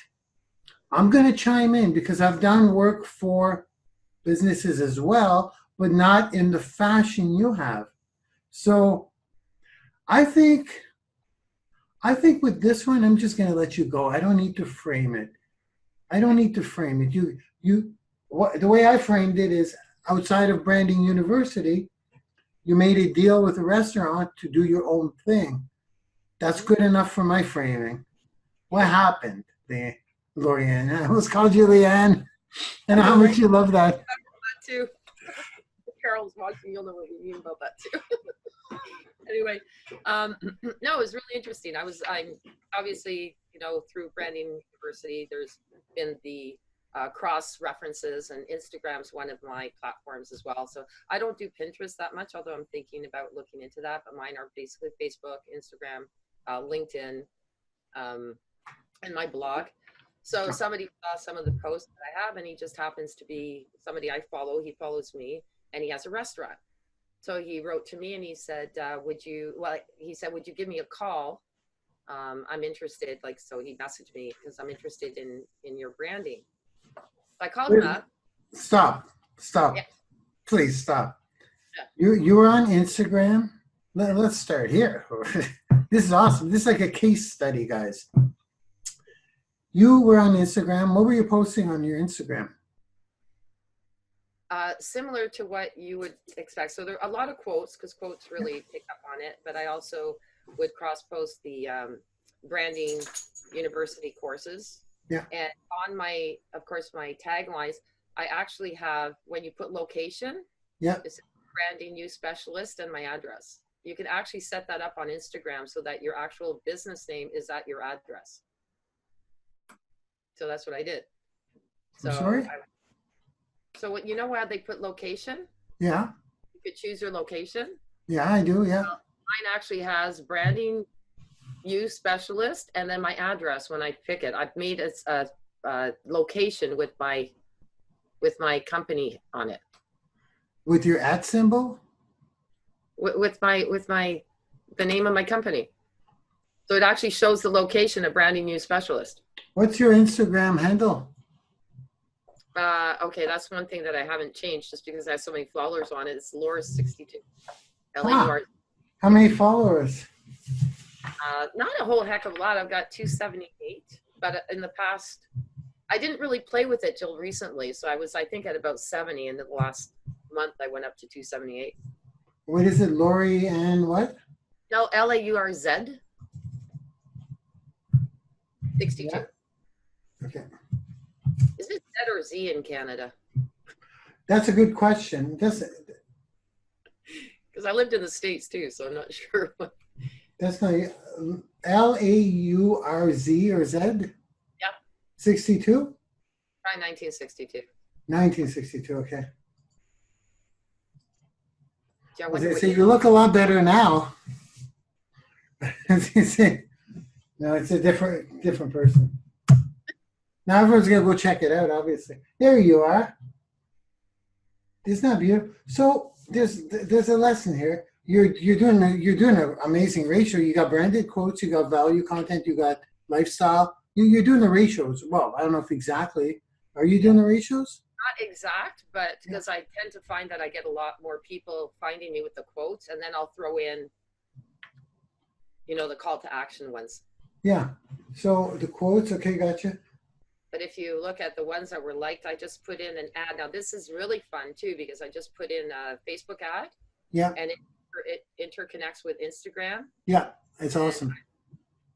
I'm going to chime in because I've done work for businesses as well, but not in the fashion you have. So I think with this one, I'm just going to let you go. I don't need to frame it. The way I framed it is outside of Branding University, you made a deal with a restaurant to do your own thing. That's good enough for my framing. What happened there, LaurieAnn? I almost called you Leanne. And how much you love that. That too. If Carol's watching, you'll know what we mean about that too. Anyway, no, it was really interesting. I'm obviously, through Branding University, there's been the cross references, and Instagram's one of my platforms as well. So I don't do Pinterest that much, although I'm thinking about looking into that. But mine are basically Facebook, Instagram, LinkedIn, and my blog. So somebody saw some of the posts that I have, and he just happens to be somebody I follow. He follows me, and he has a restaurant. So he wrote to me and he said, would you give me a call? I'm interested. So he messaged me because I'm interested in your branding. So I called him up. Stop. Yeah. Please stop. Yeah. You were on Instagram. Let's start here. This is awesome. This is like a case study, guys. You were on Instagram. What were you posting on your Instagram? Similar to what you would expect. So there are a lot of quotes because quotes really pick up on it, but I also would cross post the Branding University courses. Yeah. And on my taglines, I actually have, when you put location, it's Branding You Specialist and my address. You can actually set that up on Instagram so that your actual business name is at your address. So that's what I did. So I'm sorry? So what, how they put location? Yeah. You could choose your location. Yeah, I do. Yeah. Mine actually has Branding You Specialist and then my address when I pick it. I've made a location with my company on it. With your @ symbol? With the name of my company. So it actually shows the location of Branding You Specialist. What's your Instagram handle? Okay, that's one thing that I haven't changed just because I have so many followers on it. It's Laura62. How many followers? Not a whole heck of a lot. I've got 278, but in the past, I didn't really play with it till recently. So I think at about 70, and in the last month I went up to 278. What is it, LaurieAnn what? No, LaurZ. 62. Yeah. Okay. Is it Z or Z in Canada? That's a good question. Because I lived in the States too, so I'm not sure. That's not LAURZ or Z? Yeah. 62? Try 1962. 1962, okay. Yeah, so you look a lot better now. No, it's a different person. Now everyone's gonna go check it out. Obviously, there you are. Isn't that beautiful? So there's a lesson here. You're doing an amazing ratio. You got branded quotes, you got value content, you got lifestyle. You're doing the ratios. Well, I don't know if exactly. Are you doing the ratios? Not exact, but because I tend to find that I get a lot more people finding me with the quotes, and then I'll throw in, the call to action ones. Yeah. So the quotes, okay, gotcha. But if you look at the ones that were liked, I just put in an ad. Now this is really fun too, because I just put in a Facebook ad Yeah. and it interconnects with Instagram. Yeah. It's And awesome.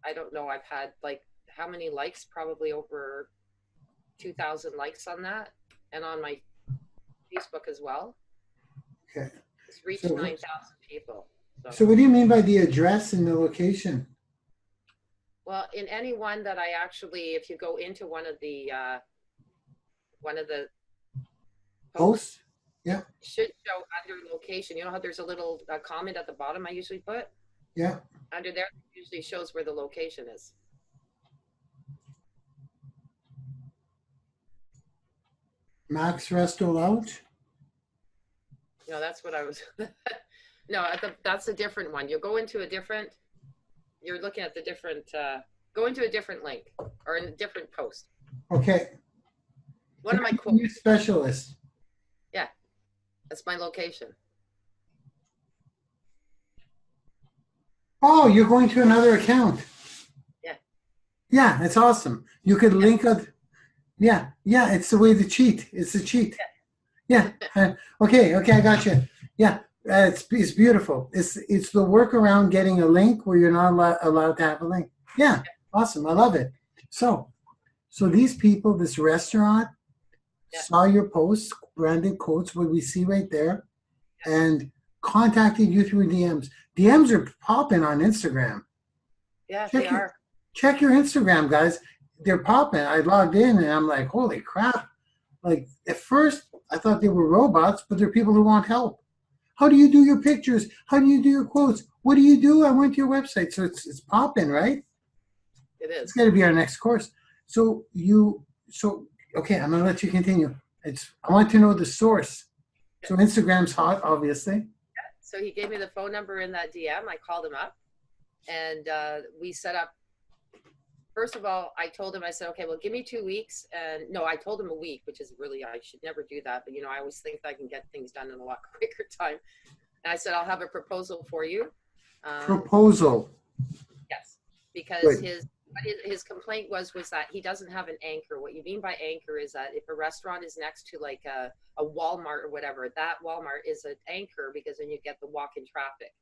I don't know, I've had like how many likes? Probably over 2,000 likes on that, and on my Facebook as well. Okay. It's reached So, 9,000 people. so what do you mean by the address and the location? Well, in any one that I actually, if you go into one of the Post? Yeah. it should show under location. You know how there's a little comment at the bottom I usually put? Yeah. Under there, it usually shows where the location is. Max Resto Lounge? No, that's what I was. No, that's a different one. You'll go into a different, you're looking at the different, go into a different link or in a different post. Okay. One of my quotes. Specialist. Yeah, that's my location. Oh, you're going to another account. Yeah. Yeah, it's awesome. You could link up. Yeah, yeah, it's the way to cheat. It's a cheat. Yeah. Okay, I got you. Yeah, it's beautiful. It's the workaround getting a link where you're not allowed to have a link. Yeah, awesome. I love it. So these people, this restaurant, saw your posts, branded quotes, what we see right there, and contacted you through DMs. DMs are popping on Instagram. Yeah, they are. Check your Instagram, guys. They're popping. I logged in and I'm like, holy crap. Like at first I thought they were robots, but they're people who want help. How do you do your pictures? How do you do your quotes? What do you do? I went to your website. So it's popping, right? It is. It's got to be our next course. Okay, I'm gonna let you continue. I want to know the source. So Instagram's hot, obviously. So he gave me the phone number in that DM. I called him up and we set up. First of all, I told him, I said, okay, well, give me 2 weeks. And no, I told him a week, which is really, I should never do that. But, I always think I can get things done in a lot quicker time. And I said, I'll have a proposal for you. Proposal. Yes, because his complaint was that he doesn't have an anchor. What you mean by anchor is that if a restaurant is next to like a Walmart or whatever, that Walmart is an anchor because then you get the walk-in traffic.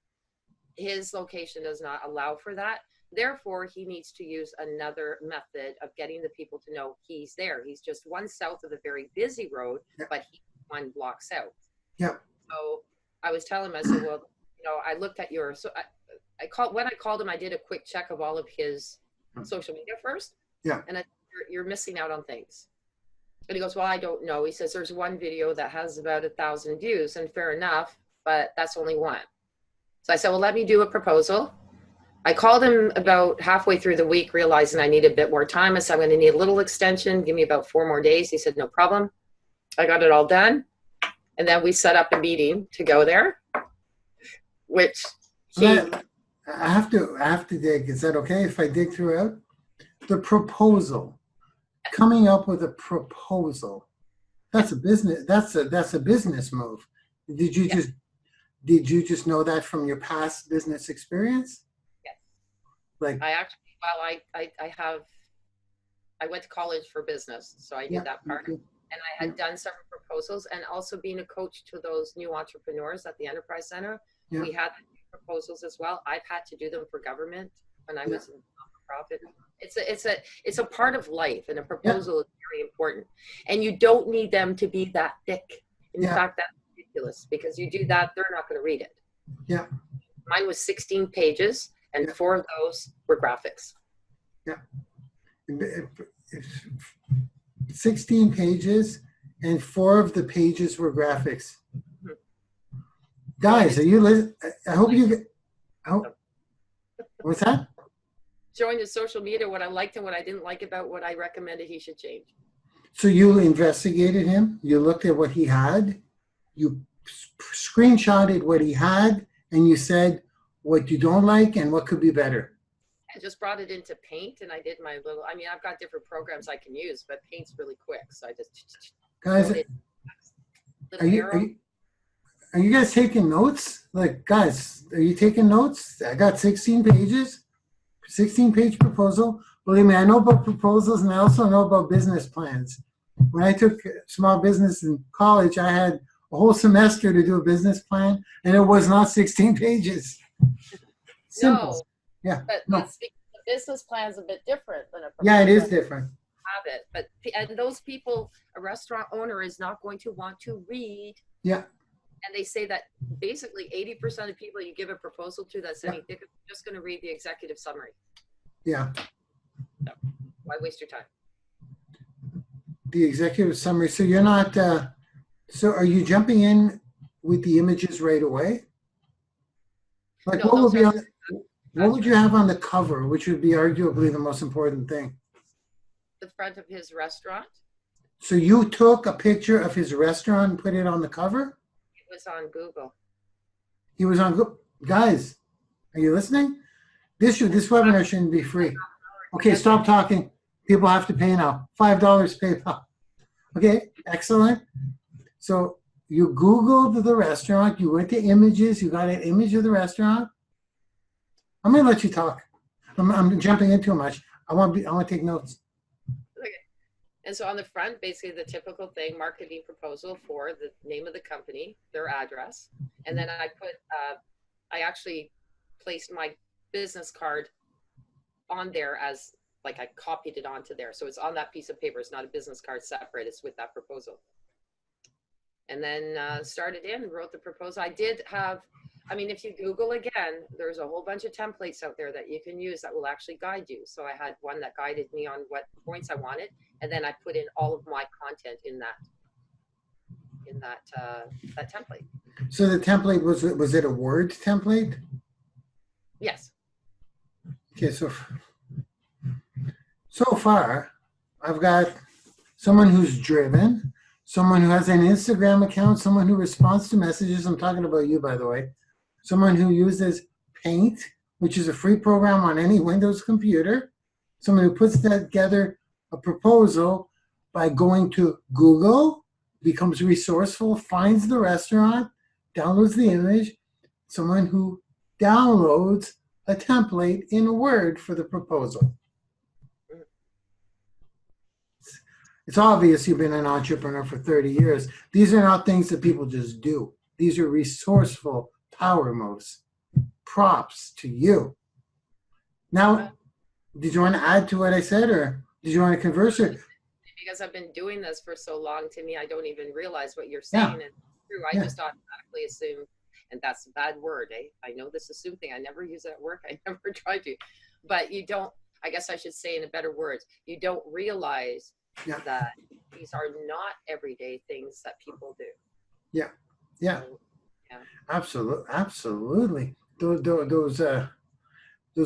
His location does not allow for that. Therefore, he needs to use another method of getting the people to know he's there. He's just one south of the very busy road, but he's 1 block south. Yeah. So I was telling him, I said, well, I looked at when I called him, I did a quick check of all of his social media first. Yeah. And you're missing out on things. And he goes, well, I don't know. He says, there's one video that has about 1,000 views, and fair enough, but that's only one. So I said, well, let me do a proposal. I called him about halfway through the week, realizing I needed a bit more time. I said, I'm going to need a little extension. Give me about 4 more days. He said, no problem. I got it all done. And then we set up a meeting to go there, which I have to dig. Is that okay if I dig throughout? The proposal. Coming up with a proposal. That's a business. That's a business move. Did you just know that from your past business experience? Like I went to college for business, so I did that part. And I had done several proposals, and also being a coach to those new entrepreneurs at the Enterprise Center, we had proposals as well. I've had to do them for government when I was in nonprofit. It's a part of life, and a proposal is very important. And you don't need them to be that thick. In fact, that's ridiculous, because you do that, they're not going to read it. Yeah. Mine was 16 pages. And 4 of those were graphics. Yeah. 16 pages, and 4 of the pages were graphics. Mm-hmm. Guys, are you listening? I hope you get. What's that? Showing the social media what I liked and what I didn't like about what I recommended he should change. So you investigated him. You looked at what he had. You screenshotted what he had, and you said what you don't like and what could be better. I just brought it into Paint, and I did my little, I've got different programs I can use, but Paint's really quick. So I just. Guys, are you guys taking notes? Like, guys, are you taking notes? I got 16 pages. 16-page proposal. Believe me, I know about proposals, and I also know about business plans. When I took small business in college, I had a whole semester to do a business plan, and it was not 16 pages. Simple. No, Yeah. but No. that's because the business plan's a bit different than a Yeah, it is proposal. different. Have it, but and those people, a restaurant owner is not going to want to read. Yeah. And they say that basically 80% of people you give a proposal to that's anything, are just going to read the executive summary. Yeah. So why waste your time? The executive summary. So you're not, so are you jumping in with the images right away? Like No, what would those be are- on, what would you have on the cover, which would be arguably the most important thing? The front of his restaurant. So you took a picture of his restaurant and put it on the cover? It was on Google. He was on Google. Guys, are you listening? This webinar shouldn't be free. Okay, stop talking. People have to pay now. $5 PayPal. Okay, excellent. So you Googled the restaurant. You went to images. You got an image of the restaurant. I'm gonna let you talk. I'm jumping in too much. I want to take notes. Okay. And so on the front, basically the typical thing, marketing proposal for the name of the company, their address. And then I put, I actually placed my business card on there as, like I copied it onto there. So it's on that piece of paper. It's not a business card separate. It's with that proposal. And then started in and wrote the proposal. I did have, I mean, if you Google again, there's a whole bunch of templates out there that you can use that will actually guide you. So I had one that guided me on what points I wanted. And then I put in all of my content in that template. So the template, was it a Word template? Yes. Okay, so far, I've got someone who's driven, someone who has an Instagram account, someone who responds to messages. I'm talking about you, by the way. Someone who uses Paint, which is a free program on any Windows computer. Someone who puts together a proposal by going to Google, becomes resourceful, finds the restaurant, downloads the image. Someone who downloads a template in Word for the proposal. It's obvious you've been an entrepreneur for 30 years. These are not things that people just do. These are resourceful power moves. Props to you. Now, did you want to add to what I said, or did you want to converse? Or? Because I've been doing this for so long, to me, I don't even realize what you're saying. And it's true. I just automatically assume, and that's a bad word. I know this assume thing. I never use that word. I never try to. But you don't, I guess I should say in a better words, you don't realize that these are not everyday things that people do. Yeah. So, Absolutely. Those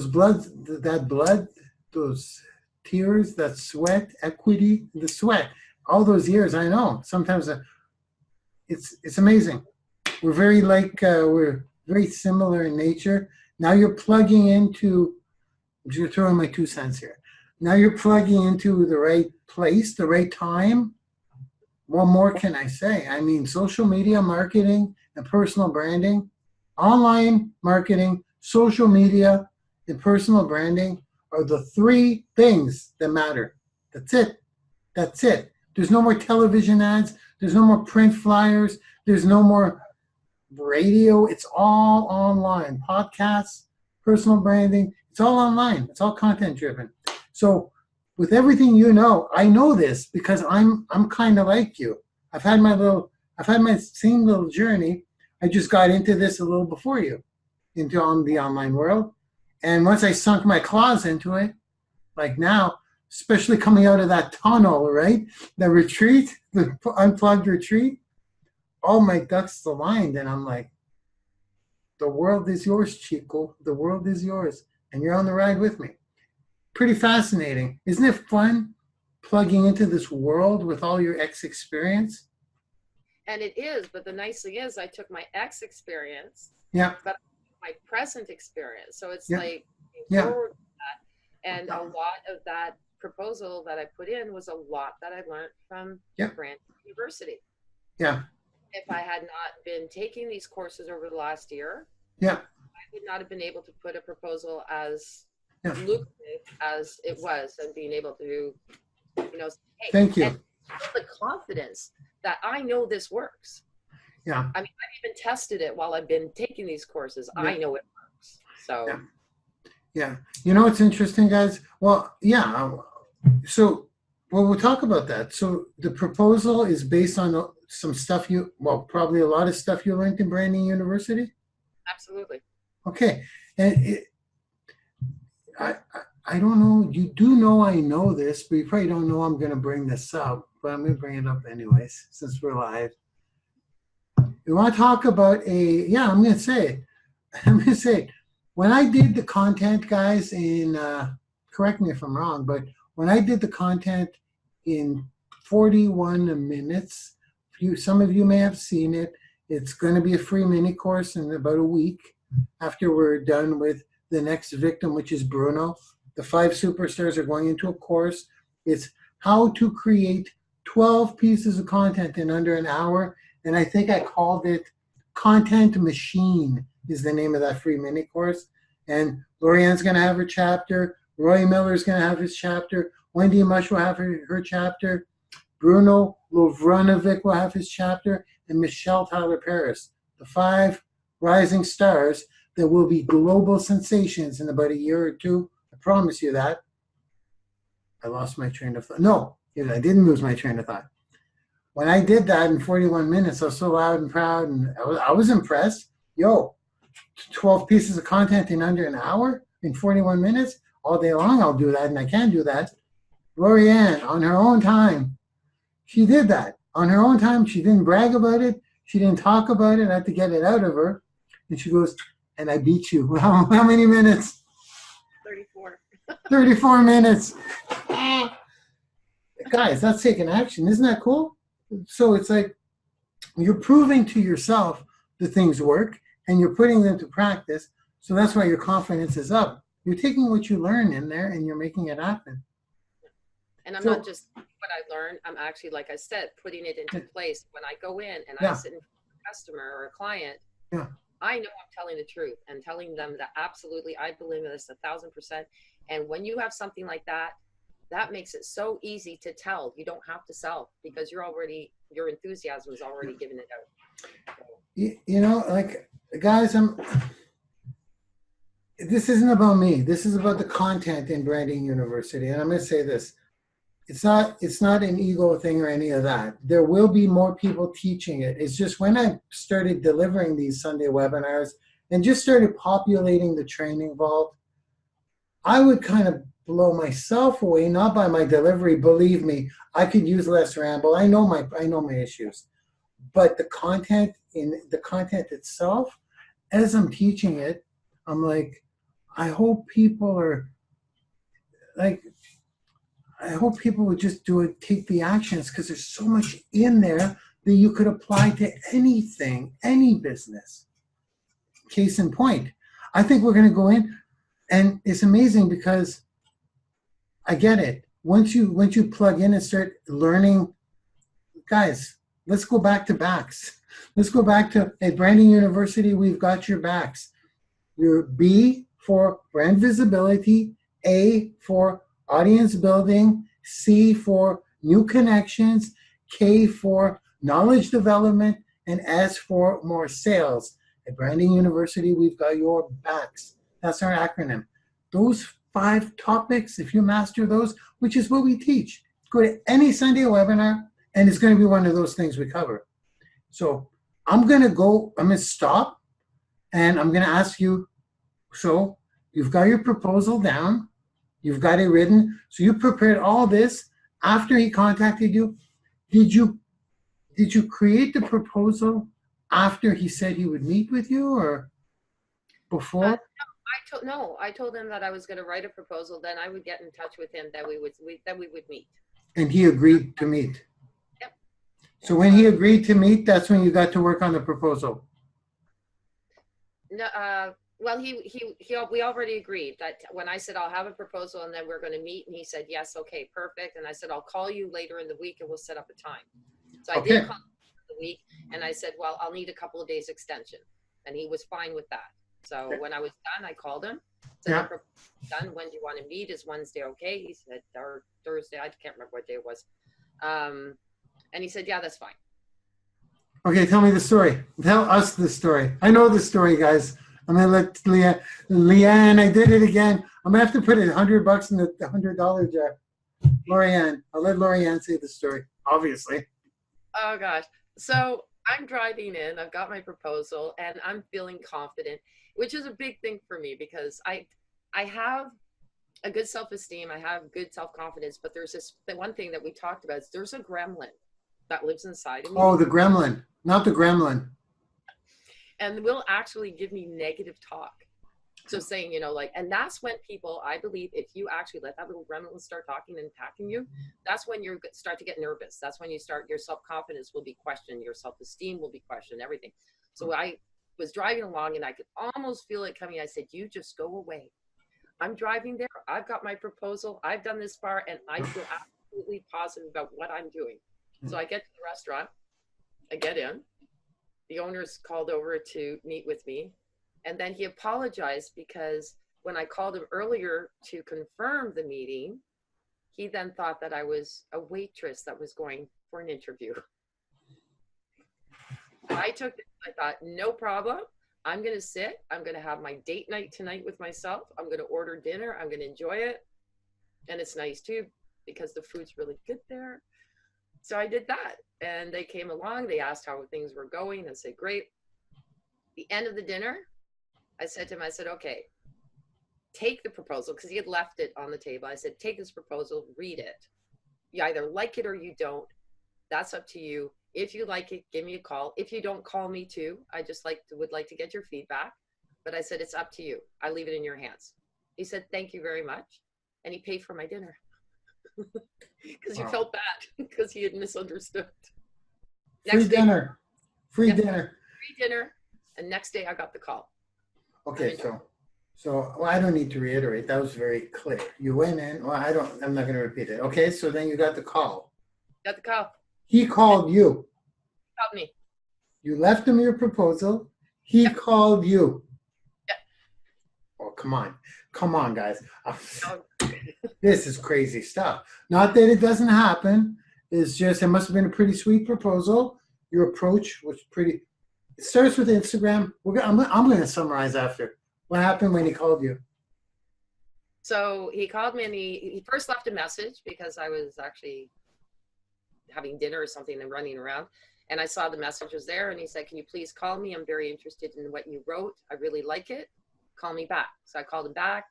blood, those tears, that sweat, equity, the sweat, all those years. I know. Sometimes it's amazing. We're very similar in nature. Now you're plugging into. You're throwing my 2 cents here. Now you're plugging into the right place, the right time. What more can I say? I mean, social media marketing and personal branding, online marketing, social media, and personal branding are the 3 things that matter. That's it. That's it. There's no more television ads. There's no more print flyers. There's no more radio. It's all online. Podcasts, personal branding, it's all online. It's all content driven. So with everything you know, I know this because I'm kind of like you. I've had my same little journey. I just got into this a little before you, into the online world. And once I sunk my claws into it, like now, especially coming out of that tunnel, right? The retreat, the unplugged retreat, all my ducks aligned. And I'm like, the world is yours, Chico. The world is yours. And you're on the ride with me. Pretty fascinating. Isn't it fun plugging into this world with all your ex experience? And it is, but the nice thing is I took my ex experience, but my present experience. So it's like, and a lot of that proposal that I put in was a lot that I learned from Branding YOUniversity. Yeah. If I had not been taking these courses over the last year, I would not have been able to put a proposal as Yeah. lucrative as it was, and being able to, you know, hey, Thank you. and the confidence that I know this works. Yeah. I mean, I've even tested it while I've been taking these courses. Yeah. I know it works. So. Yeah. Yeah. You know what's interesting, guys? Well, yeah. So, well, we'll talk about that. So the proposal is based on some stuff probably a lot of stuff you learned in Branding University? Absolutely. Okay. And I don't know, you do know I know this, but you probably don't know I'm going to bring this up, but I'm going to bring it up anyways, since we're live. We want to talk about I'm going to say it. When I did the content, guys, correct me if I'm wrong, but when I did the content in 41 minutes, some of you may have seen it. It's going to be a free mini course in about a week after we're done with the next victim, which is Bruno. The 5 superstars are going into a course. It's how to create 12 pieces of content in under an hour. And I think I called it Content Machine is the name of that free mini course. And LaurieAnn's going to have her chapter. Roy Miller's going to have his chapter. Wendy Mush will have her chapter. Bruno Lovranovic will have his chapter. And Michelle Tyler Paris. The 5 rising stars that will be global sensations in about a year or two. I promise you that. I lost my train of thought. No, I didn't lose my train of thought. When I did that in 41 minutes, I was so loud and proud, and I was impressed. 12 pieces of content in under an hour in 41 minutes? All day long I'll do that, and I can do that. LaurieAnn, on her own time, she did that. On her own time, she didn't brag about it. She didn't talk about it. I had to get it out of her. And she goes, and I beat you. How many minutes? 34. 34 minutes. Guys, that's taking action. Isn't that cool? So it's like you're proving to yourself that things work and you're putting them to practice. So that's why your confidence is up. You're taking what you learn in there and you're making it happen. And I'm not just what I learned. I'm actually, like I said, putting it into place. When I go in and I sit in front of a customer or a client, I know I'm telling the truth and telling them that absolutely, I believe in this 1,000%. And when you have something like that, that makes it so easy to tell. You don't have to sell because your enthusiasm is already giving it out. Like, guys, this isn't about me. This is about the content in Branding University. And I'm going to say this. It's not an ego thing or any of that. There will be more people teaching it. It's just when I started delivering these Sunday webinars and just started populating the training vault, I would kind of blow myself away, not by my delivery. Believe me, I could use less ramble. I know my issues. But the content itself, as I'm teaching it, I'm like, I hope people would just do it, take the actions, because there's so much in there that you could apply to anything, any business. Case in point, I think we're going to go in, and it's amazing because I get it. Once you plug in and start learning, guys, let's go back to backs. Let's go back to, at Branding University, we've got your backs. Your B for brand visibility, A for audience building, C for new connections, K for knowledge development, and S for more sales. At Branding University, we've got your backs. That's our acronym. Those 5 topics, if you master those, which is what we teach, go to any Sunday webinar, and it's going to be one of those things we cover. So I'm going to stop, and I'm going to ask you, so you've got your proposal down, you've got it written, so you prepared all this after he contacted you. Did you create the proposal after he said he would meet with you, or before? I told him that I was going to write a proposal. Then I would get in touch with him that we would meet. And he agreed to meet. Yep. So when he agreed to meet, that's when you got to work on the proposal. No, well, we already agreed that when I said I'll have a proposal and then we're going to meet, and he said yes, okay, perfect. And I said I'll call you later in the week and we'll set up a time. So I did call him the week, and I said, well, I'll need a couple of days extension, and he was fine with that. So when I was done, I called him So Yeah. done. When do you want to meet? Is Wednesday okay? He said, or Thursday. I can't remember what day it was. And he said, yeah, that's fine. Okay, tell me the story. Tell us the story. I know the story, guys. I'm gonna let LaurieAnn. I did it again. I'm gonna have to put $100 in the $100 jar. LaurieAnn. I'll let LaurieAnn say the story. Obviously. Oh gosh. So I'm driving in. I've got my proposal, and I'm feeling confident, which is a big thing for me because I have a good self-esteem. I have good self-confidence, but there's the one thing that we talked about is there's a gremlin that lives inside of me. Oh, the gremlin, not the gremlin. And will actually give me negative talk. So saying, you know, like, and that's when people, I believe, if you actually let that little gremlin start talking and attacking you, that's when you start to get nervous. That's when you start, your self-confidence will be questioned, your self-esteem will be questioned, everything. So I was driving along and I could almost feel it coming. I said, you just go away. I'm driving there. I've got my proposal. I've done this far, and I feel absolutely positive about what I'm doing. So I get to the restaurant. I get in. The owner's called over to meet with me. And then he apologized because when I called him earlier to confirm the meeting, he then thought that I was a waitress that was going for an interview. I took it. I thought, no problem. I'm going to sit. I'm going to have my date night tonight with myself. I'm going to order dinner. I'm going to enjoy it. And it's nice too, because the food's really good there. So I did that. And they came along. They asked how things were going. I said, great. The end of the dinner, I said to him, I said, okay, take the proposal, because he had left it on the table. I said, take this proposal, read it. You either like it or you don't. That's up to you. If you like it, give me a call. If you don't, call me too. I just would like to get your feedback. But I said, it's up to you. I leave it in your hands. He said, thank you very much. And he paid for my dinner. Because he felt bad because he had misunderstood. Free dinner. Free dinner. Free dinner. And next day I got the call. Okay, so well, I don't need to reiterate. That was very clear. You went in. Well, I'm not going to repeat it. Okay, so then you got the call. Got the call. He called you. He called me. You left him your proposal. He called you. Yeah. Oh, come on, guys. This is crazy stuff. Not that it doesn't happen. It's just it must have been a pretty sweet proposal. Your approach was pretty. It starts with Instagram. I'm going to summarize after. What happened when he called you? So he called me and he first left a message because I was actually having dinner or something and running around. And I saw the message was there and he said, can you please call me? I'm very interested in what you wrote. I really like it. Call me back. So I called him back.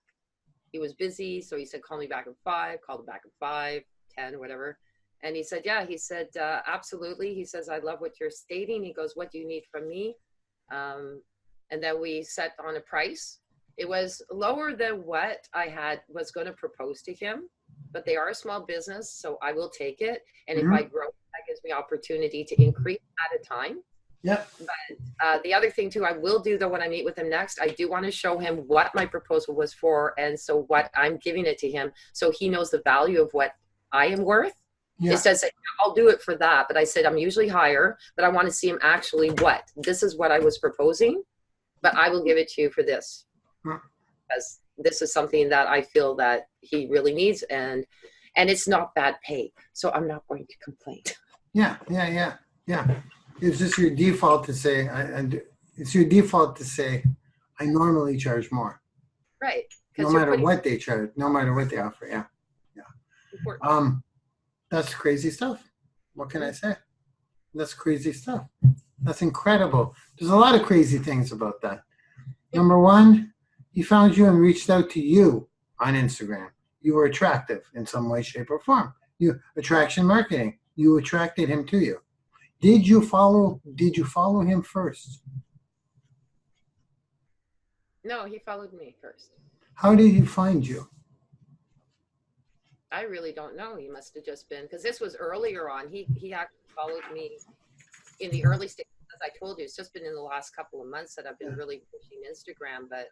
He was busy. So he said, call me back at 5, called him back at 5, 10, whatever. And he said, yeah, he said, absolutely. He says, I love what you're stating. He goes, what do you need from me? And then we set on a price. It was lower than what I was going to propose to him, but they are a small business, so I will take it. And if I grow, that gives me opportunity to increase at a time. Yep. But the other thing too, I will do though, when I meet with him next, I do want to show him what my proposal was for. And so what I'm giving it to him, so he knows the value of what I am worth. Yeah. It says, I'll do it for that. But I said, I'm usually higher, but I want to see him actually this is what I was proposing, but I will give it to you for this. Because this is something that I feel that he really needs. And it's not bad pay. So I'm not going to complain. Yeah. It's just your default to say, it's your default to say, I normally charge more. Right. No matter what they charge, no matter what they offer. Yeah. That's crazy stuff. What can I say? That's crazy stuff. That's incredible. There's a lot of crazy things about that. Number one, he found you and reached out to you on Instagram. You were attractive in some way, shape, or form. Attraction marketing. You attracted him to you. Did you follow him first? No, he followed me first. How did he find you? I really don't know. He must have just been, because this was earlier on. He actually followed me in the early stages. As I told you, it's just been in the last couple of months that I've been really pushing Instagram, but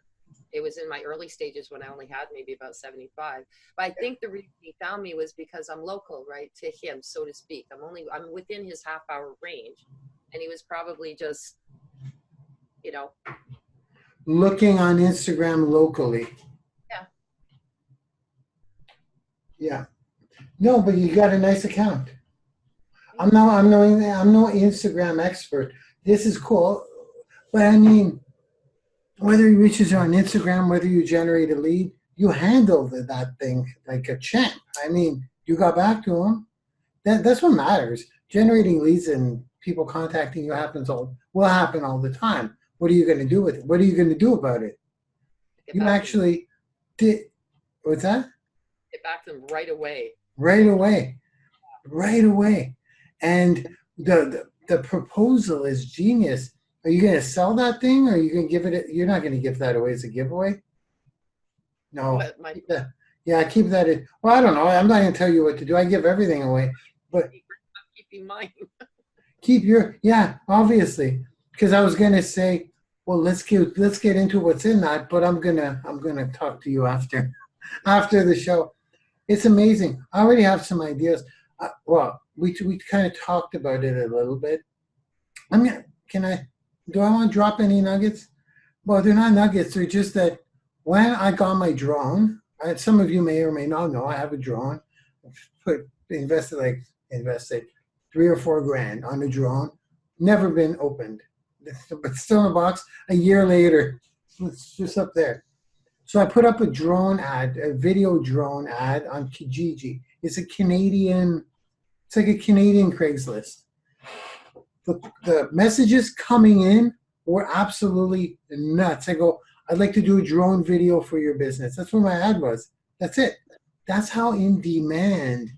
it was in my early stages when I only had maybe about 75. But I think the reason he found me was because I'm local, right, to him, so to speak. I'm within his half-hour range, and he was probably just, looking on Instagram locally. Yeah. No, but you got a nice account. I'm no Instagram expert. This is cool. But I mean, whether he reaches you on Instagram, whether you generate a lead, you handled that thing like a champ. I mean, you got back to him. That's what matters. Generating leads and people contacting you will happen all the time. What are you going to do with it? What are you going to do about it? Get You back to actually did. What's that? get back to them right away. Right away. Right away. And the proposal is genius. Are you going to sell that thing, or are you going to give it? You're not going to give that away as a giveaway. No. What my Yeah, keep that in. Well, I don't know. I'm not going to tell you what to do. I give everything away, but keeping mine. keep your, yeah, obviously, because I was going to say, well, let's get into what's in that, but I'm gonna talk to you after the show. It's amazing. I already have some ideas. Well, we kind of talked about it a little bit. Do I want to drop any nuggets? Well, they're not nuggets. They're just that when I got my drone, some of you may or may not know, I have a drone. Invested $3 or $4 grand on a drone. Never been opened, but still in a box. A year later, it's just up there. So I put up a video drone ad on Kijiji. It's like a Canadian Craigslist. The messages coming in were absolutely nuts. I go, I'd like to do a drone video for your business. That's what my ad was. That's it. That's how in demand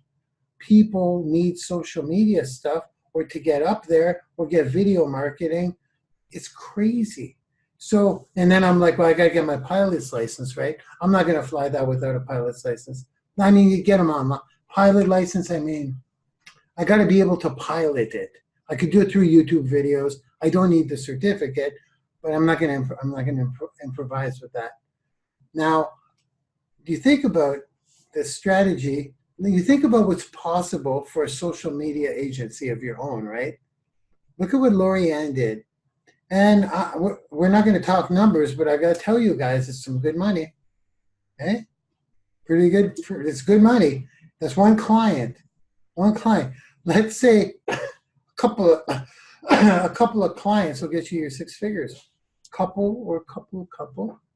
people need social media stuff, or to get up there, or get video marketing. It's crazy. So, and then I'm like, well, I got to get my pilot's license, right? I'm not going to fly that without a pilot's license. I mean, you get them on pilot license. I mean, I got to be able to pilot it. I could do it through YouTube videos. I don't need the certificate, but I'm not going to improvise with that. Now, do you think about the strategy? You think about what's possible for a social media agency of your own, right? Look at what LaurieAnn did. And we're not going to talk numbers, but I got to tell you guys, it's some good money. Okay? Pretty good. It's good money. That's one client. Let's say a couple of clients will get you your 6 figures. Couple.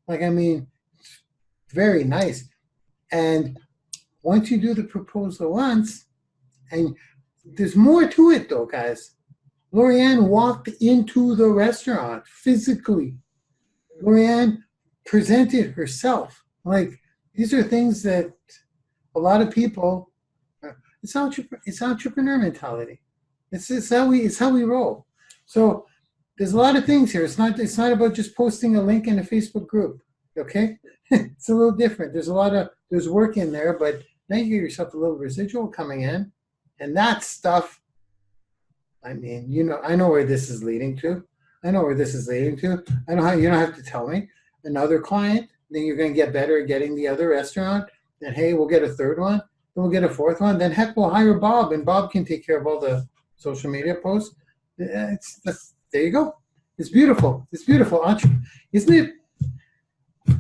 Like, I mean, very nice. And once you do the proposal once, and there's more to it though, guys. LaurieAnn walked into the restaurant physically. LaurieAnn presented herself. Like, these are things that a lot of people, it's entrepreneur mentality. It's how we roll. So there's a lot of things here. It's not about just posting a link in a Facebook group. Okay? It's a little different. There's work in there, but now you get yourself a little residual coming in. And that stuff, I mean, I know where this is leading to. I know you don't have to tell me. Another client, then you're going to get better at getting the other restaurant. Then, hey, we'll get a third one. Then we'll get a fourth one. Then, heck, we'll hire Bob, and Bob can take care of all the social media posts. There you go. It's beautiful. Isn't it?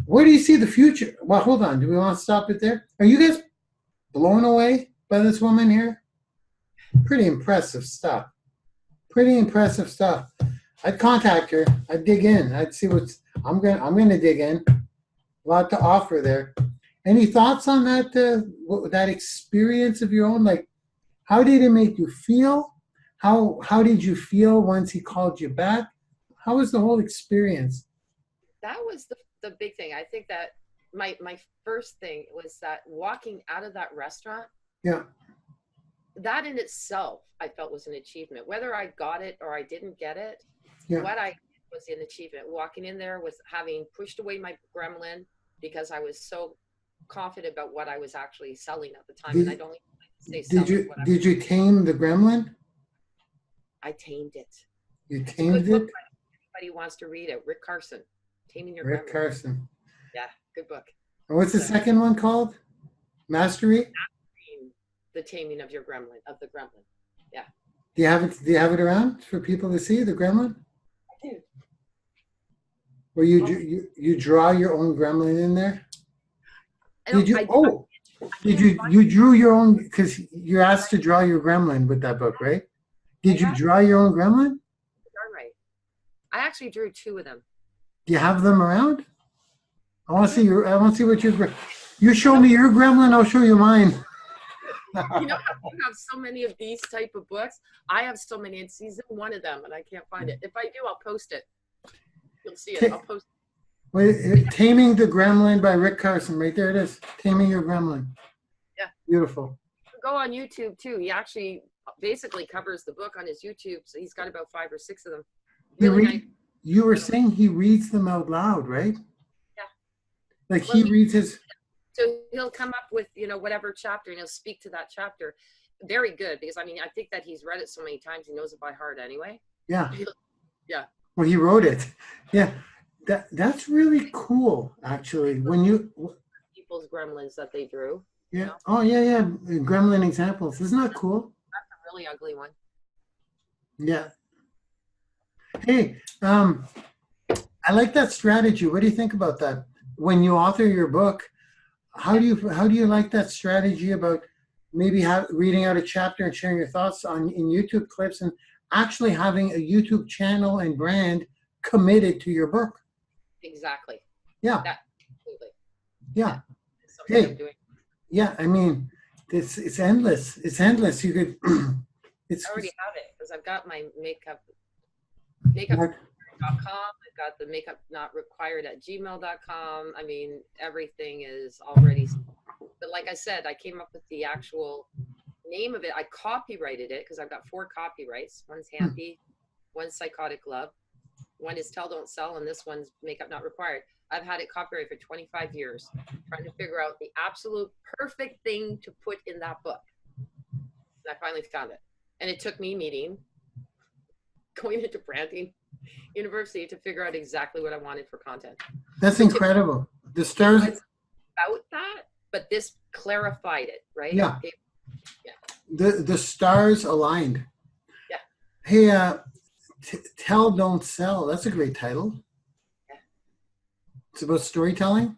Where do you see the future? Well, hold on. Do we want to stop it there? Are you guys blown away by this woman here? Pretty impressive stuff. I'd contact her. I'd dig in. I'd see I'm going to dig in. A lot to offer there. Any thoughts on that experience of your own? Like, how did it make you feel? How did you feel once he called you back? How was the whole experience? That was the big thing. I think that my first thing was that walking out of that restaurant, yeah, that in itself I felt was an achievement. Whether I got it or I didn't get it, yeah, what I was an achievement. Walking in there with having pushed away my gremlin because I was so confident about what I was actually selling at the time. And I don't even say did you tame the gremlin? I tamed it. You tamed it? Anybody wants to read it, Rick Carson, Taming Your Rick Gremlin. Carson. Yeah, good book. And what's the second one called? Mastery? The Taming of Your Gremlin, of the Gremlin. Yeah. Do you have it around for people to see, the gremlin? I do. Where you draw your own gremlin in there? I Did you drew your own, because you're asked to draw your gremlin with that book, right? Did you draw your own gremlin? All right. I actually drew 2 of them. Do you have them around? I want to see your. I want to see what your. You show me your gremlin, I'll show you mine. You know how you have so many of these type of books? I have so many. It's one of them, and I can't find it. If I do, I'll post it. You'll see it. I'll post it. Wait, Taming the Gremlin by Rick Carson. Right there it is. Taming Your Gremlin. Yeah. Beautiful. Go on YouTube too. He actually basically covers the book on his YouTube. So he's got about 5 or 6 of them. Really nice. You were saying he reads them out loud, right? Yeah. Like he reads his. So he'll come up with, whatever chapter, and he'll speak to that chapter. Very good, because I think that he's read it so many times, he knows it by heart anyway. Yeah. Yeah. Well, he wrote it. Yeah. That's really cool, actually. When you people's gremlins that they drew. Yeah. Oh, yeah. Gremlin examples. Isn't that cool? That's a really ugly one. Yeah. Hey, I like that strategy. What do you think about that? When you author your book, how do you like that strategy about maybe reading out a chapter and sharing your thoughts in YouTube clips, and actually having a YouTube channel and brand committed to your book? Exactly. Yeah. Absolutely. Yeah. Hey. Yeah. I mean, it's endless. It's endless. You could. I already have it because I've got my makeup.com. I've got the makeup not required at gmail.com. I mean, everything is already. But like I said, I came up with the actual name of it. I copyrighted it because I've got 4 copyrights. One's Happy, one's Psychotic Love, one is Tell Don't Sell, and this one's Makeup Not Required. I've had it copyrighted for 25 years, trying to figure out the absolute perfect thing to put in that book. And I finally found it. And it took me going into Branding University to figure out exactly what I wanted for content. That's incredible. The stars about that, but this clarified it, right? Yeah. Yeah. The stars aligned. Yeah. Hey, Tell Don't Sell. That's a great title. Yeah. It's about storytelling.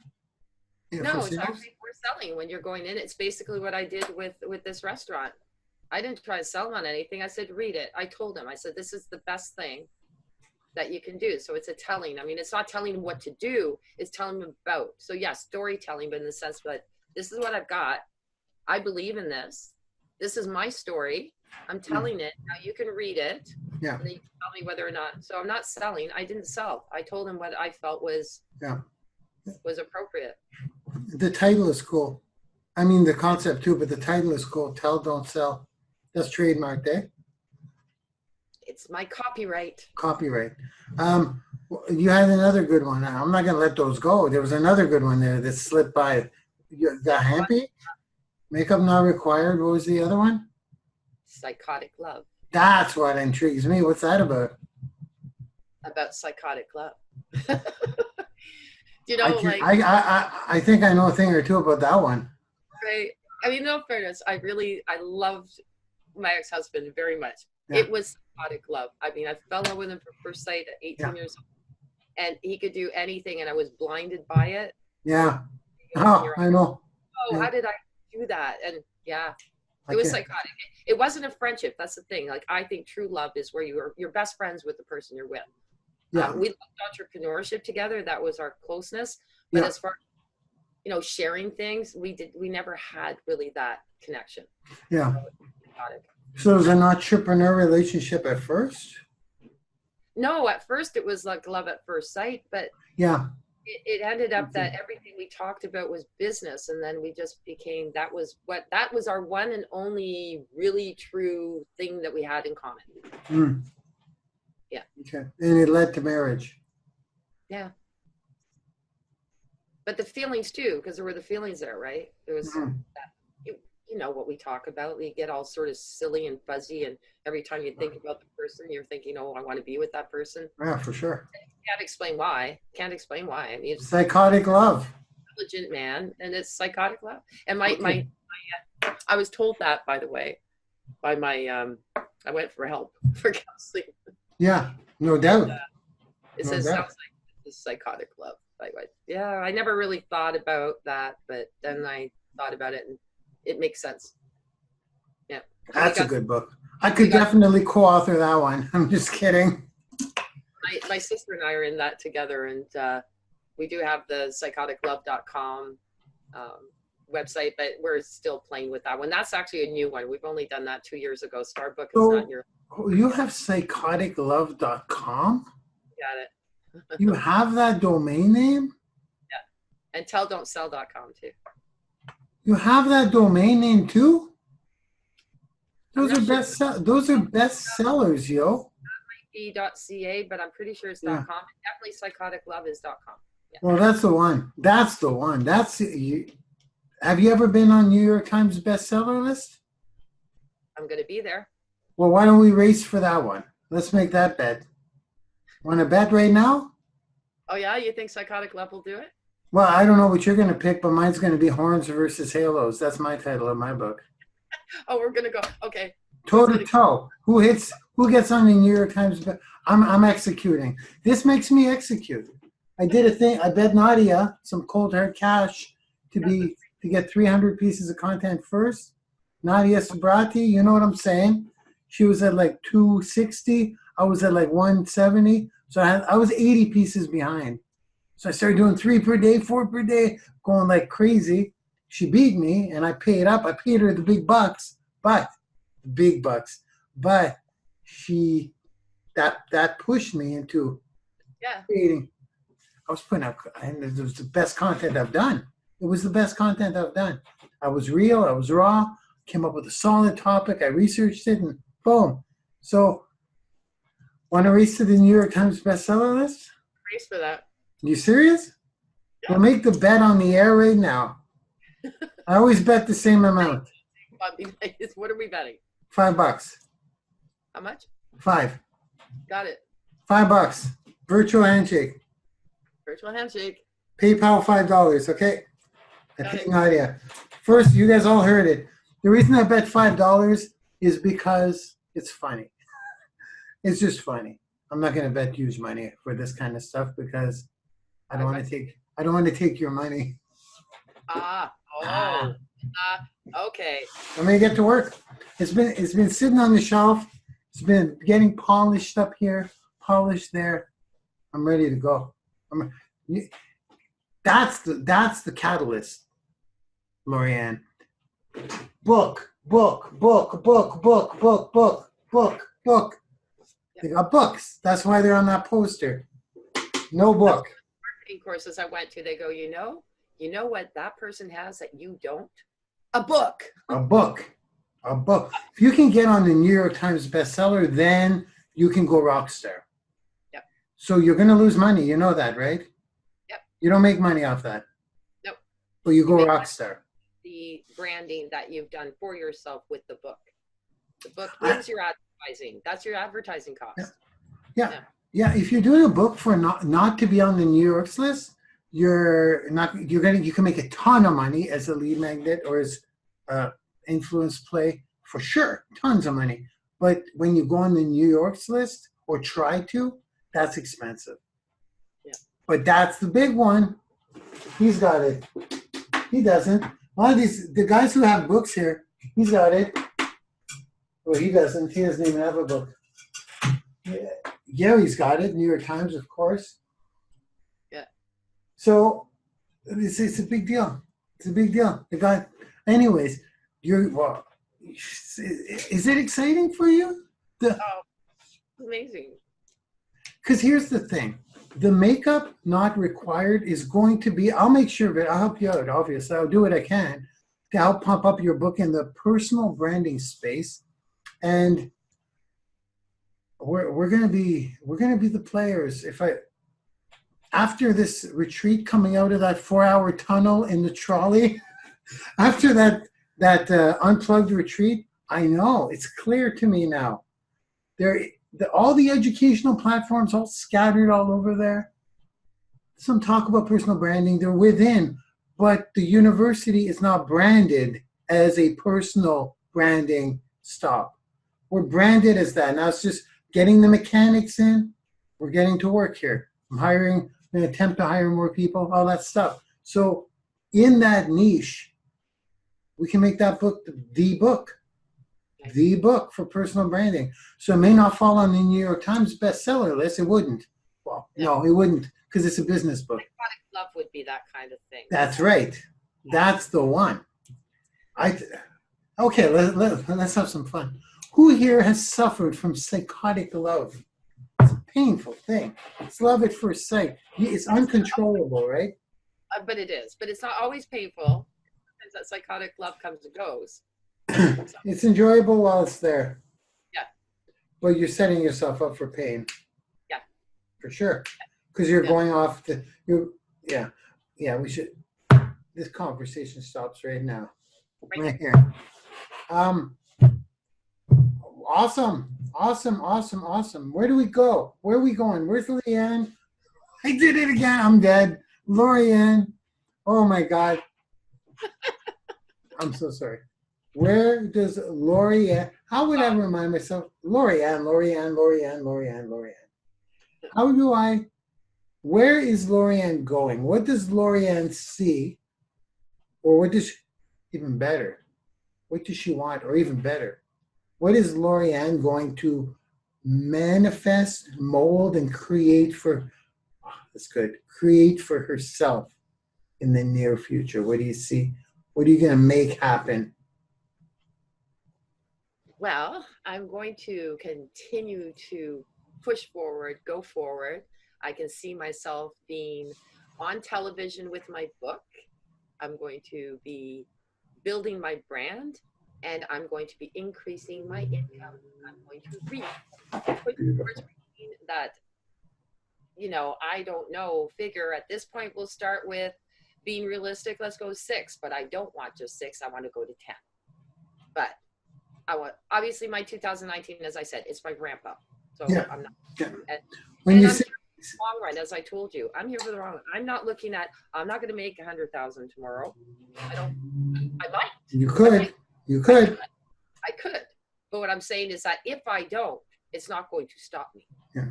No, it's actually for selling when you're going in. It's basically what I did with this restaurant. I didn't try to sell him on anything. I said, read it. I told him, I said, this is the best thing that you can do. So it's a telling. I mean, it's not telling him what to do. It's telling him about. So yes, storytelling, but in the sense that this is what I've got. I believe in this. This is my story. I'm telling it. Now you can read it. Yeah. And then you can tell me whether or not. So I'm not selling. I didn't sell. I told him what I felt was appropriate. The title is cool. I mean, the concept too, but the title is cool. Tell Don't Sell. That's trademarked, eh? It's my copyright. Copyright. You had another good one. I'm not going to let those go. There was another good one there that slipped by. You got Happy? Makeup Not Required. What was the other one? Psychotic Love. That's what intrigues me. What's that about? About psychotic love. I think I know a thing or two about that one. Right. I mean, no fairness, I loved my ex-husband very much. Yeah. It was psychotic love. I mean, I fell in love with him for first sight at 18 years old, and he could do anything, and I was blinded by it. Yeah. Oh, I know. Oh, yeah. How did I do that? And yeah, it was psychotic. It wasn't a friendship. That's the thing. Like, I think true love is where you're best friends with the person you're with. Yeah. We loved entrepreneurship together. That was our closeness. But as far as, sharing things, we never had really that connection. Yeah. So it was an entrepreneur relationship at first? No, at first it was like love at first sight, but it ended up that everything we talked about was business, and then we just became, that was our one and only really true thing that we had in common. Mm. Yeah. Okay. And it led to marriage. Yeah. But the feelings too, because there were the feelings there, right? There was that, you know what we talk about. We get all sort of silly and fuzzy, and every time you think about the person, you're thinking, oh, I want to be with that person. Yeah, for sure. Can't explain why. I mean, it's psychotic love. Intelligent man, and it's psychotic love. And my I was told that, by the way, by my I went for help for counseling. Yeah, no doubt. It sounds like this psychotic love. I never really thought about that, but then I thought about it, and it makes sense. Yeah. That's a good book. I could definitely co-author that one. I'm just kidding. My sister and I are in that together, and we do have the psychoticlove.com website, but we're still playing with that one. That's actually a new one. We've only done that 2 years ago. Starbook is not your. You have psychoticlove.com? Got it. You have that domain name? Yeah. And telldon'tsell.com too. You have that domain name too? Those are best sellers, yo. .ca, but I'm pretty sure it's .com. Definitely psychoticlove is .com. Yeah. Well, that's the one. That's the one. Have you ever been on New York Times bestseller list? I'm going to be there. Well, why don't we race for that one? Let's make that bet. Want to bet right now? Oh, yeah? You think Psychotic Love will do it? Well, I don't know what you're going to pick, but mine's going to be Horns versus Halos. That's my title of my book. Oh, we're going to go. Okay. Toe to toe. Who gets on the New York Times? I'm executing. This makes me execute. I did a thing. I bet Nadia some cold hard cash to get 300 pieces of content first. Nadia Sabrati, you know what I'm saying? She was at like 260. I was at like 170. So I was 80 pieces behind. So I started doing 3 per day, 4 per day, going like crazy. She beat me and I paid up. I paid her the big bucks, but that pushed me into creating. I was putting out, and it was the best content I've done. It was the best content I've done. I was real, I was raw, came up with a solid topic, I researched it, and boom. So, want to race to the New York Times bestseller list? Race for that. You serious? Yeah. We'll make the bet on the air right now. I always bet the same amount. What are we betting? $5. How much? 5. Got it. $5. Virtual handshake. Virtual handshake. PayPal $5. Okay. I think Nadia. First, you guys all heard it. The reason I bet $5 is because it's funny. It's just funny. I'm not going to bet huge money for this kind of stuff because I don't want to take your money. Okay. I'm going to get to work. It's been sitting on the shelf. It's been getting polished up here, polished there. I'm ready to go. That's the catalyst, LaurieAnn. Book. They got books. That's why they're on that poster. No book. Marketing courses I went to, they go, you know what that person has that you don't? A book. A book. If you can get on the New York Times bestseller, then you can go rock star. Yep. So you're going to lose money. You know that, right? Yep. You don't make money off that. Nope. But you go rock star. The branding that you've done for yourself with the book. The book is your advertising. That's your advertising cost. Yeah. If you're doing a book for not to be on the New York's list, you can make a ton of money as a lead magnet or as influence play for sure, tons of money. But when you go on the New York's list or try to, that's expensive. Yeah. But that's the big one. He's got it. He doesn't. A lot of the guys who have books here, he's got it. Well, he doesn't. He doesn't even have a book. Yeah. Gary's got it. New York Times, of course. Yeah. So it's a big deal. It's a big deal. The guy. Anyways, is it exciting for you? Amazing. Because here's the thing. The makeup not required is going to be, I'll make sure of it. I'll help you out, obviously. I'll do what I can to help pump up your book in the personal branding space. And we're gonna be the players. After this retreat, coming out of that 4-hour tunnel in the trolley, after that unplugged retreat, I know it's clear to me now. All the educational platforms all scattered all over there. Some talk about personal branding. They're within, but the university is not branded as a personal branding stop. We're branded as that. Now it's just getting the mechanics in. We're getting to work here. I'm going to attempt to hire more people, all that stuff. So in that niche, We can make that book the book for personal branding. So it may not fall on the New York Times bestseller list. It wouldn't. Well, no, it wouldn't, because it's a business book. Psychotic love would be that kind of thing. That's right. That's the one. Okay, let's have some fun. Who here has suffered from psychotic love? It's a painful thing. It's love at first sight. It's uncontrollable, right? But it is. But it's not always painful. Sometimes that psychotic love comes and goes. It's enjoyable while it's there. Yeah. But you're setting yourself up for pain. Yeah. For sure. Because you're going off to, we should, this conversation stops right now. Right here. Awesome. Where do we go? Where are we going? Where's LaurieAnn? I did it again. I'm dead. LaurieAnn. Oh my God. I'm so sorry. Where does LaurieAnn, how would I remind myself? LaurieAnn. Where is LaurieAnn going? What does LaurieAnn see? Or what does, even better, what does she want? Or even better, what is LaurieAnn going to manifest, mold, and create for, create for herself in the near future? What do you see? What are you going to make happen? Well, I'm going to continue to push forward, go forward. I can see myself being on television with my book. I'm going to be building my brand, and I'm going to be increasing my income. I'm going to read. That, I don't know, figure at this point we'll start with being realistic. Let's go 6, but I don't want just 6. I want to go to 10. But obviously my 2019, as I said, it's my ramp up. So I'm not. When you say long run, as I told you, I'm here for the long run. I'm not looking at, I'm not going to make 100,000 tomorrow. I might. You could. I could. But what I'm saying is that if I don't, it's not going to stop me. Yeah.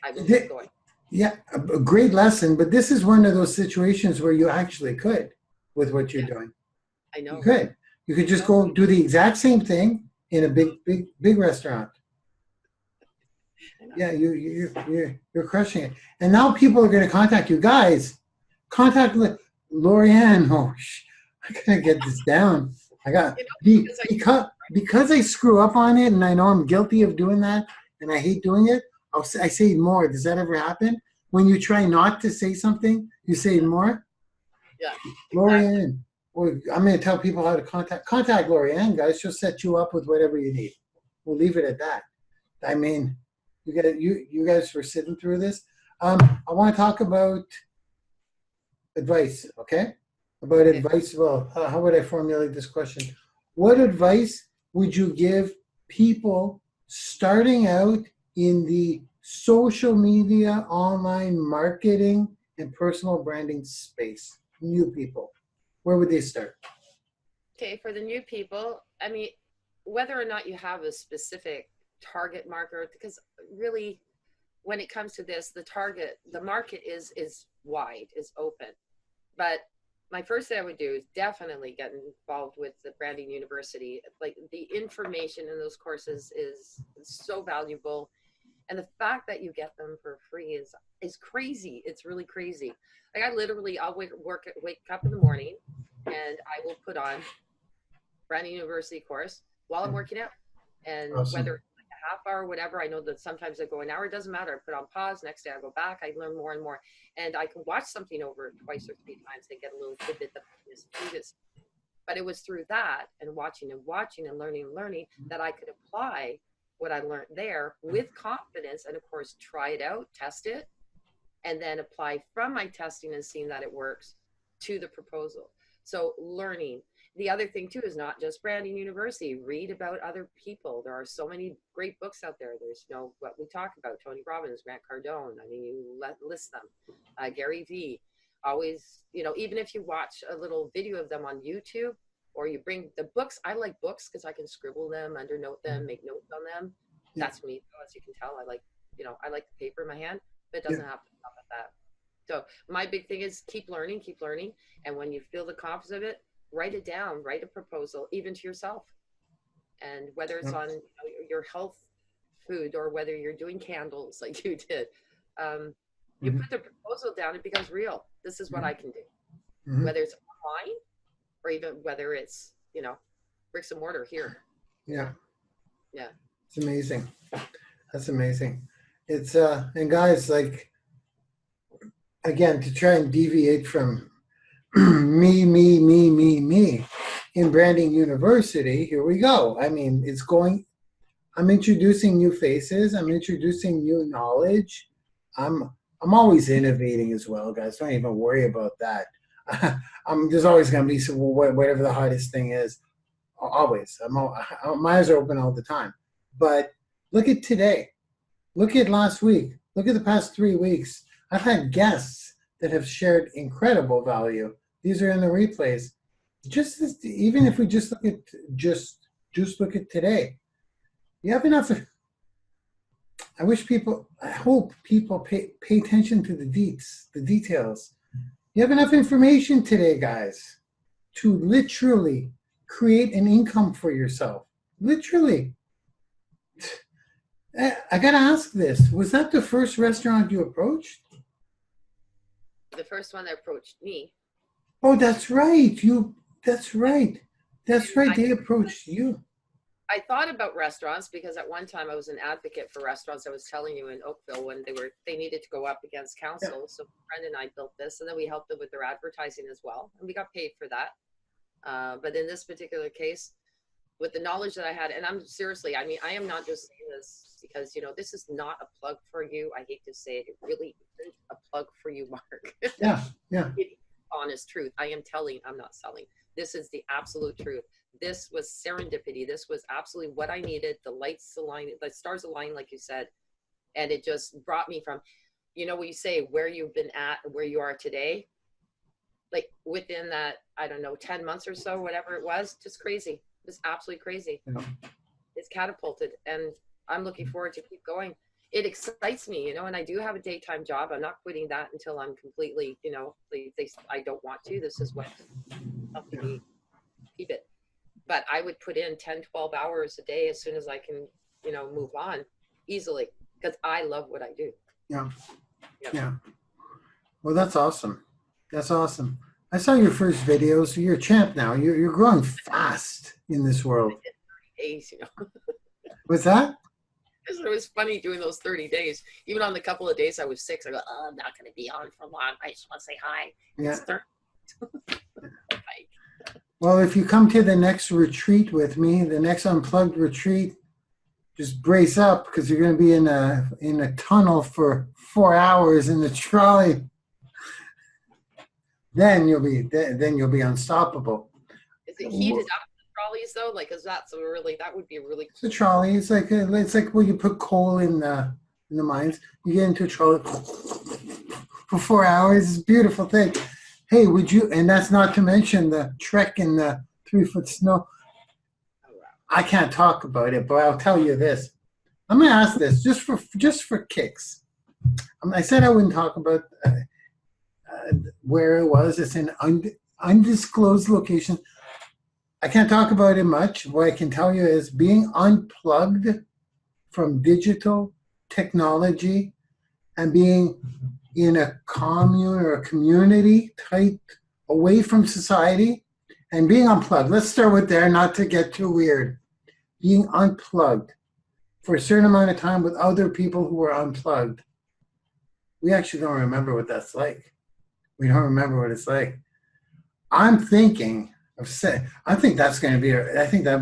I will keep going. Yeah, a great lesson. But this is one of those situations where you actually could with what you're doing. I know. You could. You could just go do the exact same thing in a big restaurant. Yeah, you're crushing it. And now people are going to contact you. Guys, contact LaurieAnn. Oh, I gotta get this down. I got because I screw up on it, and I know I'm guilty of doing that, and I hate doing it. I say more. Does that ever happen? When you try not to say something, you say more. Yeah. LaurieAnn. Well, I'm going to tell people how to contact LaurieAnn, guys. She'll set you up with whatever you need. We'll leave it at that. I mean, you guys were sitting through this. I want to talk about advice, okay? About advice. Well, how would I formulate this question? What advice would you give people starting out in the social media, online marketing, and personal branding space? New people. Where would they start? Okay, for the new people, I mean, whether or not you have a specific target market, because really, when it comes to this, the market is wide, is open. But my first thing I would do is definitely get involved with the Branding University. Like, the information in those courses is so valuable. And the fact that you get them for free is crazy. It's really crazy. Like, I'll wake up in the morning, and I will put on Branding University course while I'm working out. And whether it's like a half hour or whatever, I know that sometimes I go an hour, it doesn't matter. I put on pause, next day I go back, I learn more and more. And I can watch something over 2 or 3 times and get a little tidbit that I missed. But it was through that and watching and learning that I could apply what I learned there with confidence, and of course try it out, test it, and then apply from my testing and seeing that it works to the proposal. So learning. The other thing too is not just Branding University. Read about other people. There are so many great books out there. There's what we talk about, Tony Robbins, Grant Cardone. I mean, you list them. Gary Vee. Always, even if you watch a little video of them on YouTube, or you bring the books. I like books because I can scribble them, undernote them, make notes on them. That's me, as you can tell. I like the paper in my hand, but it doesn't have to stop at that. So my big thing is keep learning. And when you feel the confidence of it, write it down, write a proposal, even to yourself. And whether it's on your health food or whether you're doing candles like you did, you put the proposal down, it becomes real. This is what I can do. Whether it's online or even whether it's, bricks and mortar here. Yeah. Yeah. It's amazing. That's amazing. It's, and guys, like, again, to try and deviate from me, in Branding YOUniversity, here we go. I mean, I'm introducing new faces. I'm introducing new knowledge. I'm always innovating as well, guys. Don't even worry about that. There's always going to be whatever the hottest thing is. Always. My eyes are open all the time. But look at today. Look at last week. Look at the past 3 weeks. I've had guests that have shared incredible value. These are in the replays. Even if we just look at look at today, you have enough. I hope people pay attention to the details. You have enough information today, guys, to literally create an income for yourself. Literally. I gotta ask this. Was that the first restaurant you approached? The first one that approached me. Oh, that's right. That's right. They approached you. I thought about restaurants because at one time I was an advocate for restaurants. I was telling you in Oakville when they needed to go up against council. Yeah. So a friend and I built this, and then we helped them with their advertising as well, and we got paid for that. But in this particular case, with the knowledge that I had, and I'm seriously, I mean, I am not just saying this because, this is not a plug for you. I hate to say it. It really isn't a plug for you, Mark. Yeah. Honest truth. I am telling, I'm not selling. This is the absolute truth. This was serendipity. This was absolutely what I needed. The lights aligned, the stars aligned, like you said. And it just brought me from, when you say where you've been at, where you are today, like within that, I don't know, 10 months or so, whatever it was, just crazy. It's absolutely crazy. Yeah. It's catapulted, and I'm looking forward to keep going. It excites me, and I do have a daytime job. I'm not quitting that until I'm completely, I don't want to. This is what helps me keep it. But I would put in 10, 12 hours a day as soon as I can, move on easily because I love what I do. Yeah. Well, that's awesome. I saw your first videos. You're a champ now. You're growing fast in this world. 30 days, What's that? It was funny doing those 30 days. Even on the couple of days I was sick, I go, I'm not going to be on for long. I just want to say hi. Yeah. Well, if you come to the next retreat with me, the next Unplugged retreat, just brace up because you're going to be in a tunnel for 4 hours in the trolley. Then you'll be unstoppable. Is it heated up? Trolleys though, like, is that so really? That would be really. It's a trolley. It's like when you put coal in the mines. You get into a trolley for 4 hours. It's a beautiful thing. Hey, would you? And that's not to mention the trek in the 3-foot snow. Oh, wow. I can't talk about it, but I'll tell you this. I'm gonna ask this just for kicks. I said I wouldn't talk about where it was. It's an undisclosed location. I can't talk about it much. What I can tell you is being unplugged from digital technology and being in a commune or a community type away from society and being unplugged. Let's start with there, not to get too weird. Being unplugged for a certain amount of time with other people who are unplugged. We actually don't remember what that's like. We don't remember what it's like. I'm thinking of saying, I think that'd be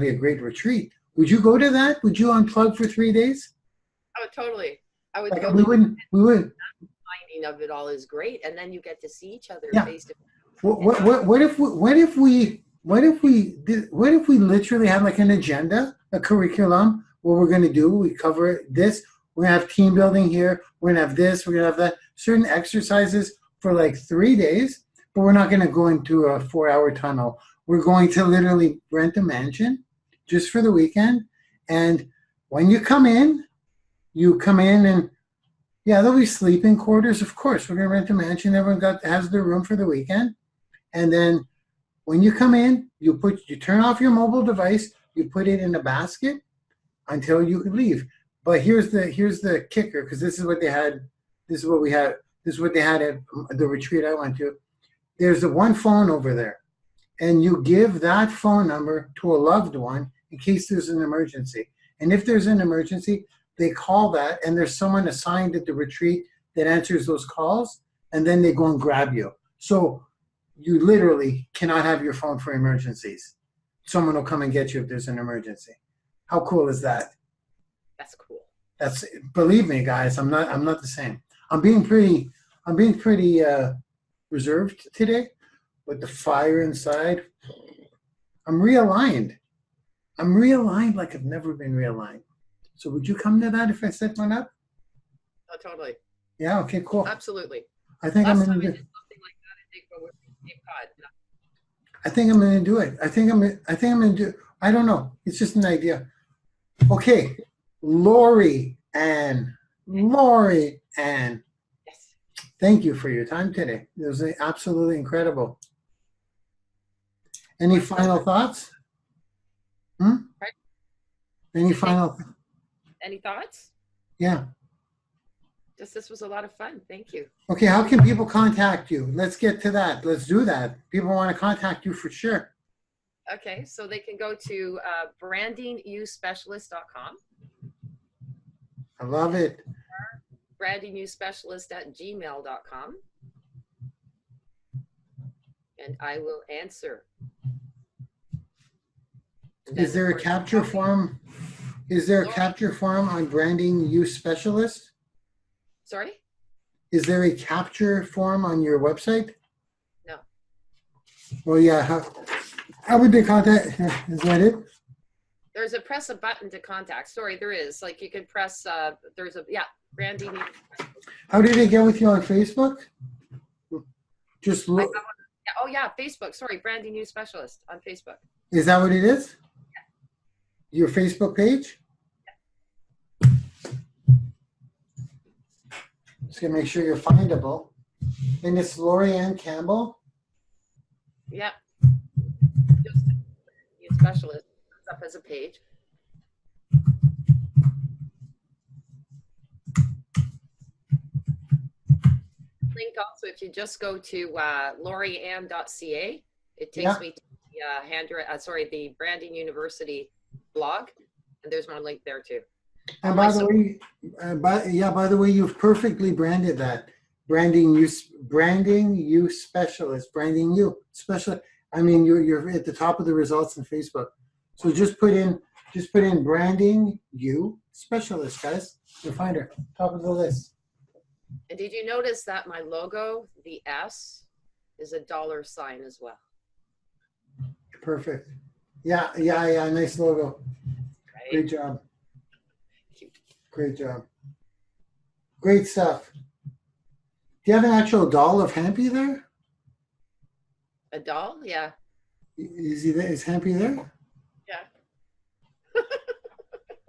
a great retreat. Would you go to that? Would you unplug for 3 days? Oh, totally. I would like, go. We would. Finding of it all is great, and then you get to see each other face to face. What if we literally had like an agenda, a curriculum? What we're going to do? We cover this. We're going to have team building here. We're going to have this. We're going to have that. Certain exercises for like 3 days, but we're not going to go into a 4-hour tunnel. We're going to literally rent a mansion just for the weekend. And when you come in and there'll be sleeping quarters. Of course, we're going to rent a mansion. Everyone has their room for the weekend. And then When you come in, you turn off your mobile device, you put it in a basket until you leave. But here's the kicker, because this is what they had. This is what we had. This is what they had at the retreat I went to. There's one phone over there, and you give that phone number to a loved one in case there's an emergency. And if there's an emergency, they call that, and there's someone assigned at the retreat that answers those calls, and then they go and grab you. So you literally cannot have your phone for emergencies. Someone will come and get you if there's an emergency. How cool is that? That's cool. That's, believe me, guys, I'm not the same. I'm being pretty reserved today with the fire inside. I'm realigned like I've never been realigned. So would you come to that if I set one up? Oh, totally. Yeah, okay, cool. Absolutely. I think Last I'm time gonna I do did something like that, I think, but we're in Cape Cod. I think I'm gonna do it. I think I'm gonna do it. I don't know. It's just an idea. Okay. LaurieAnn. Yes. Thank you for your time today. It was absolutely incredible. Any final thoughts? Right. Any final? Any thoughts? Yeah. Just this was a lot of fun. Thank you. Okay, how can people contact you? Let's get to that. Let's do that. People want to contact you for sure. Okay, so they can go to brandingyouspecialist.com. I love it. brandingyouspecialist@gmail.com. And I will answer. Is there a capture form? Is there a capture form on Branding You Specialist? Sorry? Is there a capture form on your website? No. Well, yeah. How would they contact? Is that it? There's a press a button to contact. Sorry, there is. Like you can press, there's a, yeah, Branding. How did they get with you on Facebook? Just look. Oh, yeah, Facebook. Sorry, Branding You Specialist on Facebook. Is that what it is? Yeah. Your Facebook page? Just gonna make sure you're findable. And it's LaurieAnn Campbell. Yeah. Just You Specialist comes up as a page. Link also, if you just go to LaurieAnn.ca, it takes me to the the Branding YOUniversity blog, and there's my link there too. And by the way, you've perfectly branded that. Branding you specialist. Branding you specialist. I mean, you're at the top of the results in Facebook. So just put in Branding You Specialist, guys. You'll find her top of the list. And did you notice that my logo, the S, is a $sign as well? Perfect. Yeah. Nice logo. Right. Great job. Cute. Great job. Great stuff. Do you have an actual doll of Hampy there? A doll? Yeah. Is he there? Is Hampy there? Yeah.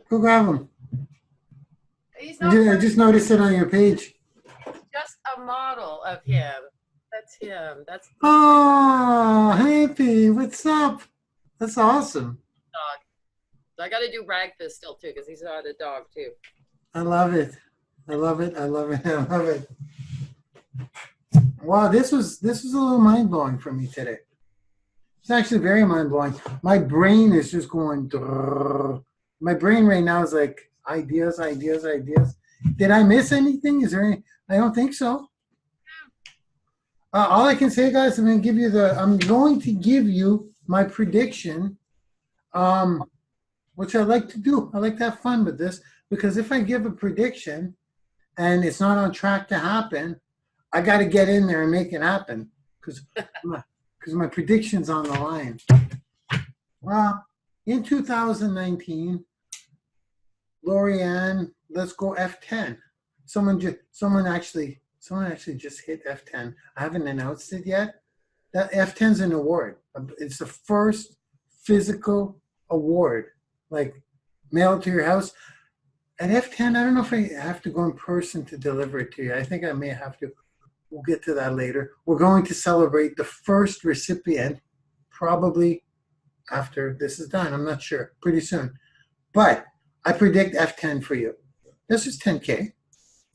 Go grab him. He's not I just noticed it on your page. Just a model of him. That's him. That's oh, Happy, what's up? That's awesome. dog. So I got to do Ragfist still too because he's not a dog too. I love it. Wow, this was a little mind blowing for me today. It's actually very mind blowing. My brain is just going. My brain right now is like ideas. Did I miss anything? Is there any? I don't think so. All I can say, guys, I'm going to give you my prediction, which I like to do. I like to have fun with this because if I give a prediction and it's not on track to happen, I got to get in there and make it happen because my prediction's on the line. Well, in 2019, LaurieAnn, let's go F10. Someone actually just hit F10. I haven't announced it yet. That F10 is an award. It's the first physical award, like mailed to your house. At F10, I don't know if I have to go in person to deliver it to you. I think I may have to. We'll get to that later. We're going to celebrate the first recipient probably after this is done. I'm not sure. Pretty soon. But I predict F10 for you. This is 10K.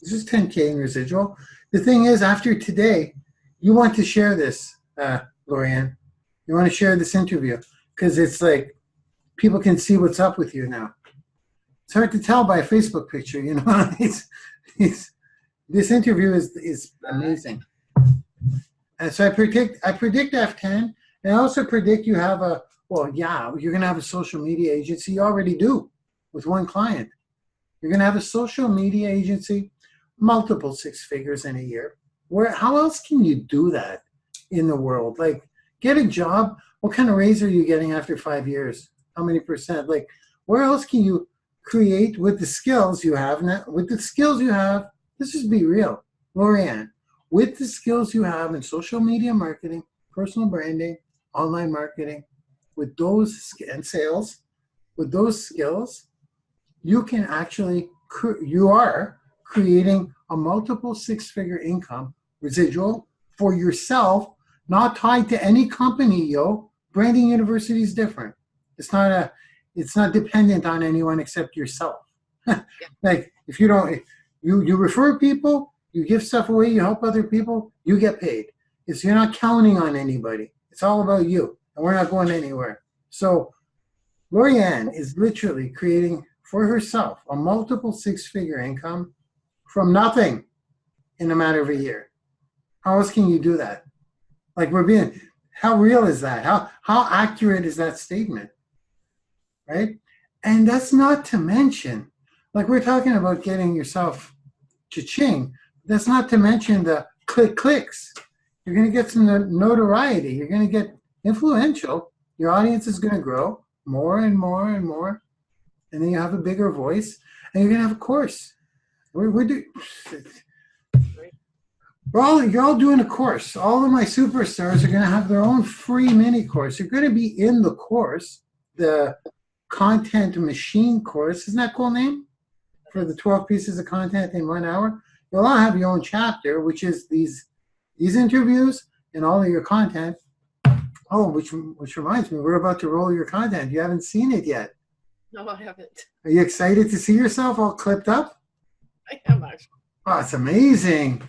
This is 10K in residual. The thing is, after today, you want to share this, LaurieAnn. You want to share this interview because it's like people can see what's up with you now. It's hard to tell by a Facebook picture, you know. This interview is amazing. And so I predict F10, and I also predict you have you're going to have a social media agency. You already do with one client. You're going to have a social media agency, multiple six figures in a year. How else can you do that in the world? Like, get a job. What kind of raise are you getting after 5 years? How many percent? Like, where else can you create with the skills you have? Now, with the skills you have, let's just be real, LaurieAnn. With the skills you have in social media marketing, personal branding, online marketing, with those and sales, with those skills, you can actually, you are creating a multiple six-figure income residual for yourself, not tied to any company, yo. Branding YOUniversity is different. It's not dependent on anyone except yourself. Like, if you don't, you refer people, you give stuff away, you help other people, you get paid. You're not counting on anybody. It's all about you, and we're not going anywhere. So LaurieAnn is literally creating for herself a multiple six-figure income from nothing in a matter of a year. How else can you do that? Like, how real is that? How accurate is that statement? Right? And that's not to mention, like, we're talking about getting yourself cha-ching. That's not to mention the clicks. You're going to get some notoriety. You're going to get influential. Your audience is going to grow more and more and more. And then you have a bigger voice. And you're going to have a course. You're all doing a course. All of my superstars are going to have their own free mini course. You're going to be in the course, the content machine course. Isn't that a cool name? For the 12 pieces of content in 1 hour. You'll all have your own chapter, which is these interviews and all of your content. Oh, which reminds me, we're about to roll your content. You haven't seen it yet. No, I haven't. Are you excited to see yourself all clipped up? I am actually. Oh, it's amazing.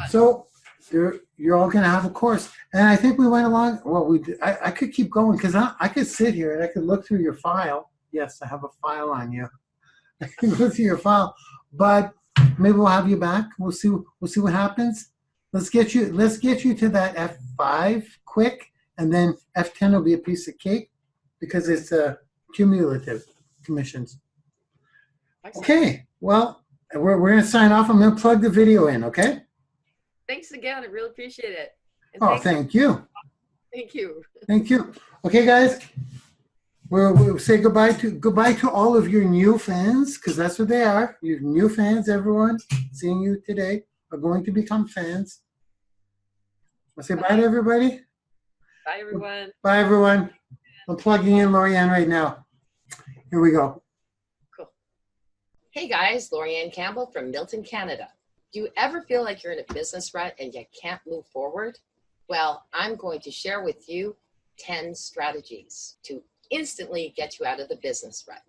So you're all going to have a course. And I think we went along. Well, I could keep going because I could sit here and I could look through your file. Yes, I have a file on you. I can look through your file. But maybe we'll have you back. We'll see what happens. Let's get you to that F5 quick, and then F10 will be a piece of cake because it's cumulative commissions. Okay, well, we're going to sign off. I'm going to plug the video in, okay? Thanks again. I really appreciate it. And thank you. Thank you. Thank you. Okay, guys, we'll say goodbye to all of your new fans, because that's what they are. Your new fans, everyone seeing you today are going to become fans. I'll say bye to everybody. Bye, everyone. Bye, everyone. I'm plugging in LaurieAnn right now. Here we go. Cool. Hey, guys. LaurieAnn Campbell from Milton, Canada. Do you ever feel like you're in a business rut and you can't move forward? Well, I'm going to share with you 10 strategies to instantly get you out of the business rut.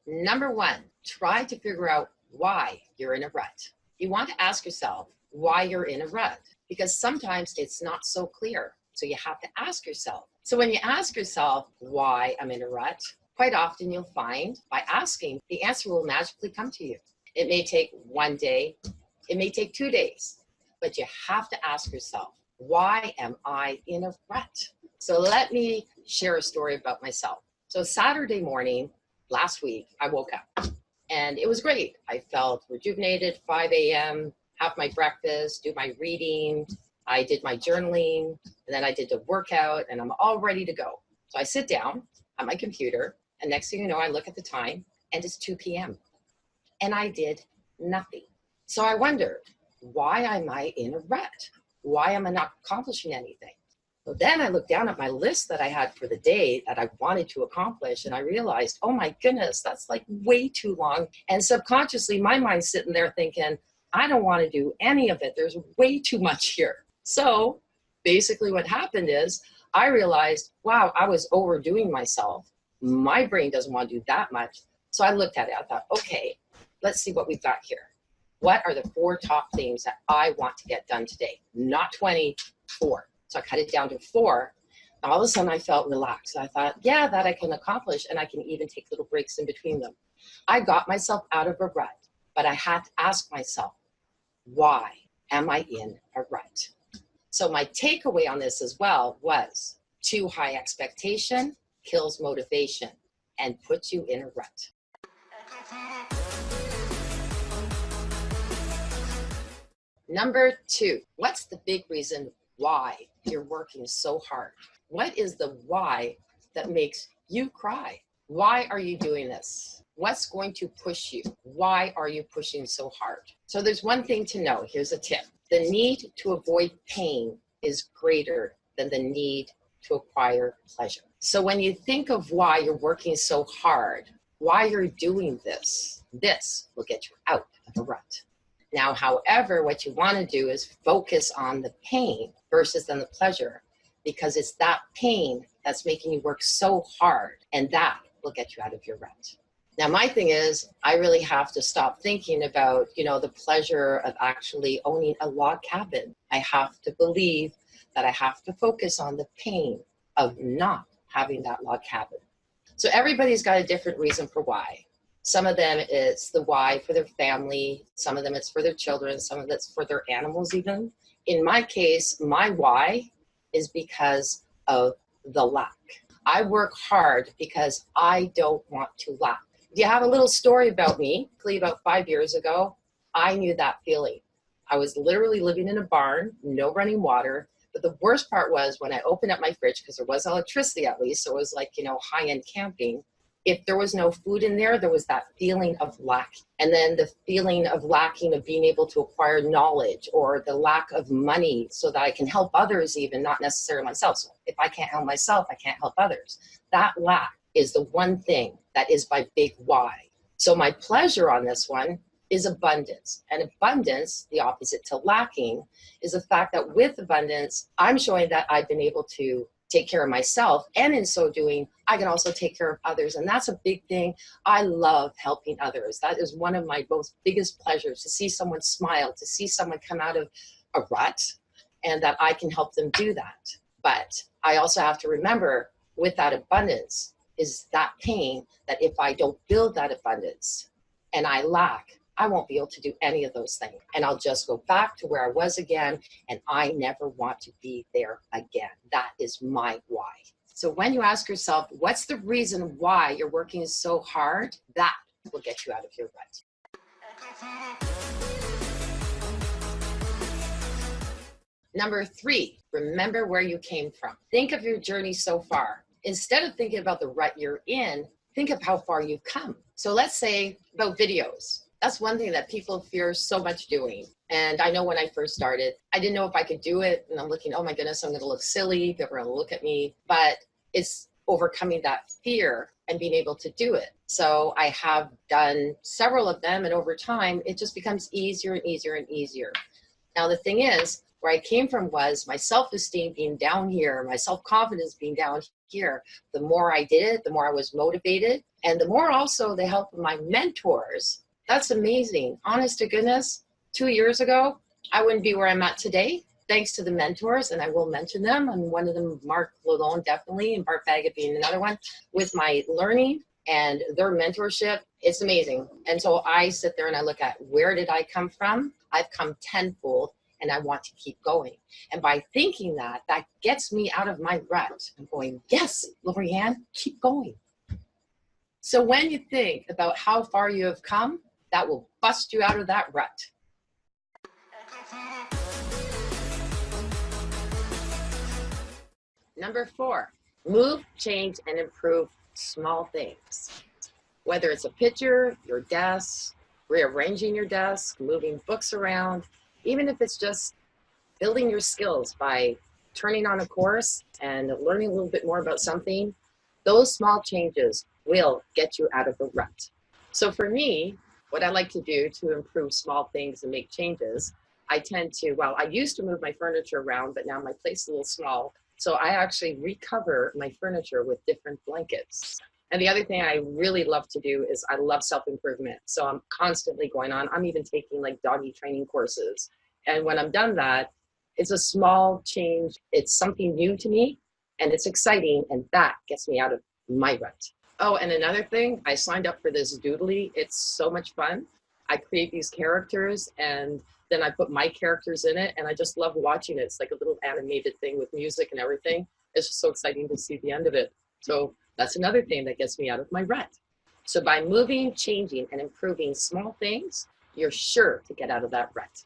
Number 1, try to figure out why you're in a rut. You want to ask yourself why you're in a rut, because sometimes it's not so clear. So you have to ask yourself. So when you ask yourself why I'm in a rut, quite often you'll find by asking, the answer will magically come to you. It may take 1 day, it may take 2 days, but you have to ask yourself, why am I in a rut? So let me share a story about myself. So Saturday morning, last week, I woke up and it was great. I felt rejuvenated, 5 a.m., have my breakfast, do my reading. I did my journaling, and then I did the workout, and I'm all ready to go. So I sit down at my computer, and next thing you know, I look at the time, and it's 2 p.m. And I did nothing. So I wondered, why am I in a rut? Why am I not accomplishing anything? So then I looked down at my list that I had for the day that I wanted to accomplish, and I realized, oh my goodness, that's like way too long. And subconsciously, my mind's sitting there thinking, I don't want to do any of it. There's way too much here. So basically what happened is I realized, wow, I was overdoing myself. My brain doesn't want to do that much. So I looked at it. I thought, okay, let's see what we've got here. What are the 4 top things that I want to get done today? Not 24. So I cut it down to 4. And all of a sudden I felt relaxed. I thought, yeah, that I can accomplish, and I can even take little breaks in between them. I got myself out of a rut, but I had to ask myself, why am I in a rut? So my takeaway on this as well was too high expectation kills motivation and puts you in a rut. Number 2, what's the big reason why you're working so hard? What is the why that makes you cry? Why are you doing this? What's going to push you? Why are you pushing so hard? So there's one thing to know. Here's a tip. The need to avoid pain is greater than the need to acquire pleasure. So when you think of why you're working so hard, why you're doing this will get you out of the rut. Now, however, what you want to do is focus on the pain versus than the pleasure, because it's that pain that's making you work so hard, and that will get you out of your rut. Now, my thing is, I really have to stop thinking about, the pleasure of actually owning a log cabin. I have to believe that I have to focus on the pain of not having that log cabin. So everybody's got a different reason for why. Some of them it's the why for their family. Some of them it's for their children. Some of it's for their animals even. In my case, my why is because of the lack. I work hard because I don't want to lack. Do you have a little story about me? About 5 years ago, I knew that feeling. I was literally living in a barn, no running water. But the worst part was when I opened up my fridge, because there was electricity at least, so it was like, high-end camping. If there was no food in there, there was that feeling of lack. And then the feeling of lacking of being able to acquire knowledge, or the lack of money so that I can help others even, not necessarily myself. So if I can't help myself, I can't help others. That lack is the one thing that is my big why. So my pleasure on this one is abundance. And abundance, the opposite to lacking, is the fact that with abundance, I'm showing that I've been able to take care of myself, and in so doing, I can also take care of others. And that's a big thing. I love helping others. That is one of my most biggest pleasures, to see someone smile, to see someone come out of a rut, and that I can help them do that. But I also have to remember, with that abundance is that pain, that if I don't build that abundance and I lack, I won't be able to do any of those things. And I'll just go back to where I was again, and I never want to be there again. That is my why. So when you ask yourself, what's the reason why you're working so hard? That will get you out of your rut. Number 3, remember where you came from. Think of your journey so far. Instead of thinking about the rut you're in, think of how far you've come. So let's say about videos. That's one thing that people fear so much doing. And I know when I first started, I didn't know if I could do it. And I'm looking, oh my goodness, I'm going to look silly. People are going to look at me. But it's overcoming that fear and being able to do it. So I have done several of them. And over time, it just becomes easier and easier and easier. Now, the thing is, where I came from was my self-esteem being down here, my self-confidence being down here. The more I did it, the more I was motivated. And the more also the help of my mentors. That's amazing. Honest to goodness, 2 years ago, I wouldn't be where I'm at today, thanks to the mentors, and I will mention them. And one of them, Marc Lalonde, definitely, and Bart Baggett being another one, with my learning and their mentorship. It's amazing. And so I sit there and I look at, where did I come from? I've come tenfold, and I want to keep going. And by thinking that, that gets me out of my rut. I'm going, yes, LaurieAnn, keep going. So when you think about how far you have come, that will bust you out of that rut. Number 4, move, change, and improve small things. Whether it's a picture, your desk, rearranging your desk, moving books around, even if it's just building your skills by turning on a course and learning a little bit more about something, those small changes will get you out of the rut. So for me, what I like to do to improve small things and make changes, I tend to, well, I used to move my furniture around, but now my place is a little small. So I actually recover my furniture with different blankets. And the other thing I really love to do is I love self-improvement. So I'm constantly going on. I'm even taking like doggy training courses. And when I'm done that, it's a small change. It's something new to me and it's exciting. And that gets me out of my rut. Oh, and another thing, I signed up for this Doodly. It's so much fun. I create these characters and then I put my characters in it and I just love watching it. It's like a little animated thing with music and everything. It's just so exciting to see the end of it. So that's another thing that gets me out of my rut. So by moving, changing, and improving small things, you're sure to get out of that rut.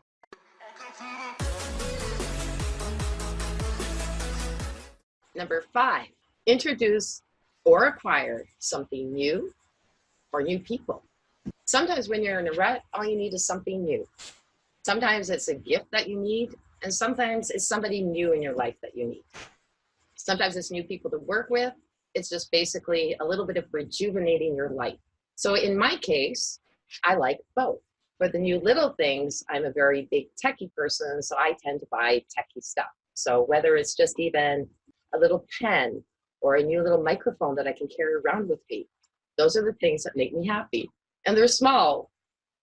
Number 5, introduce or acquire something new or new people. Sometimes when you're in a rut, all you need is something new. Sometimes it's a gift that you need, and sometimes it's somebody new in your life that you need. Sometimes it's new people to work with. It's just basically a little bit of rejuvenating your life. So in my case, I like both. For the new little things, I'm a very big techie person, so I tend to buy techie stuff. So whether it's just even a little pen or a new little microphone that I can carry around with me, those are the things that make me happy. And they're small,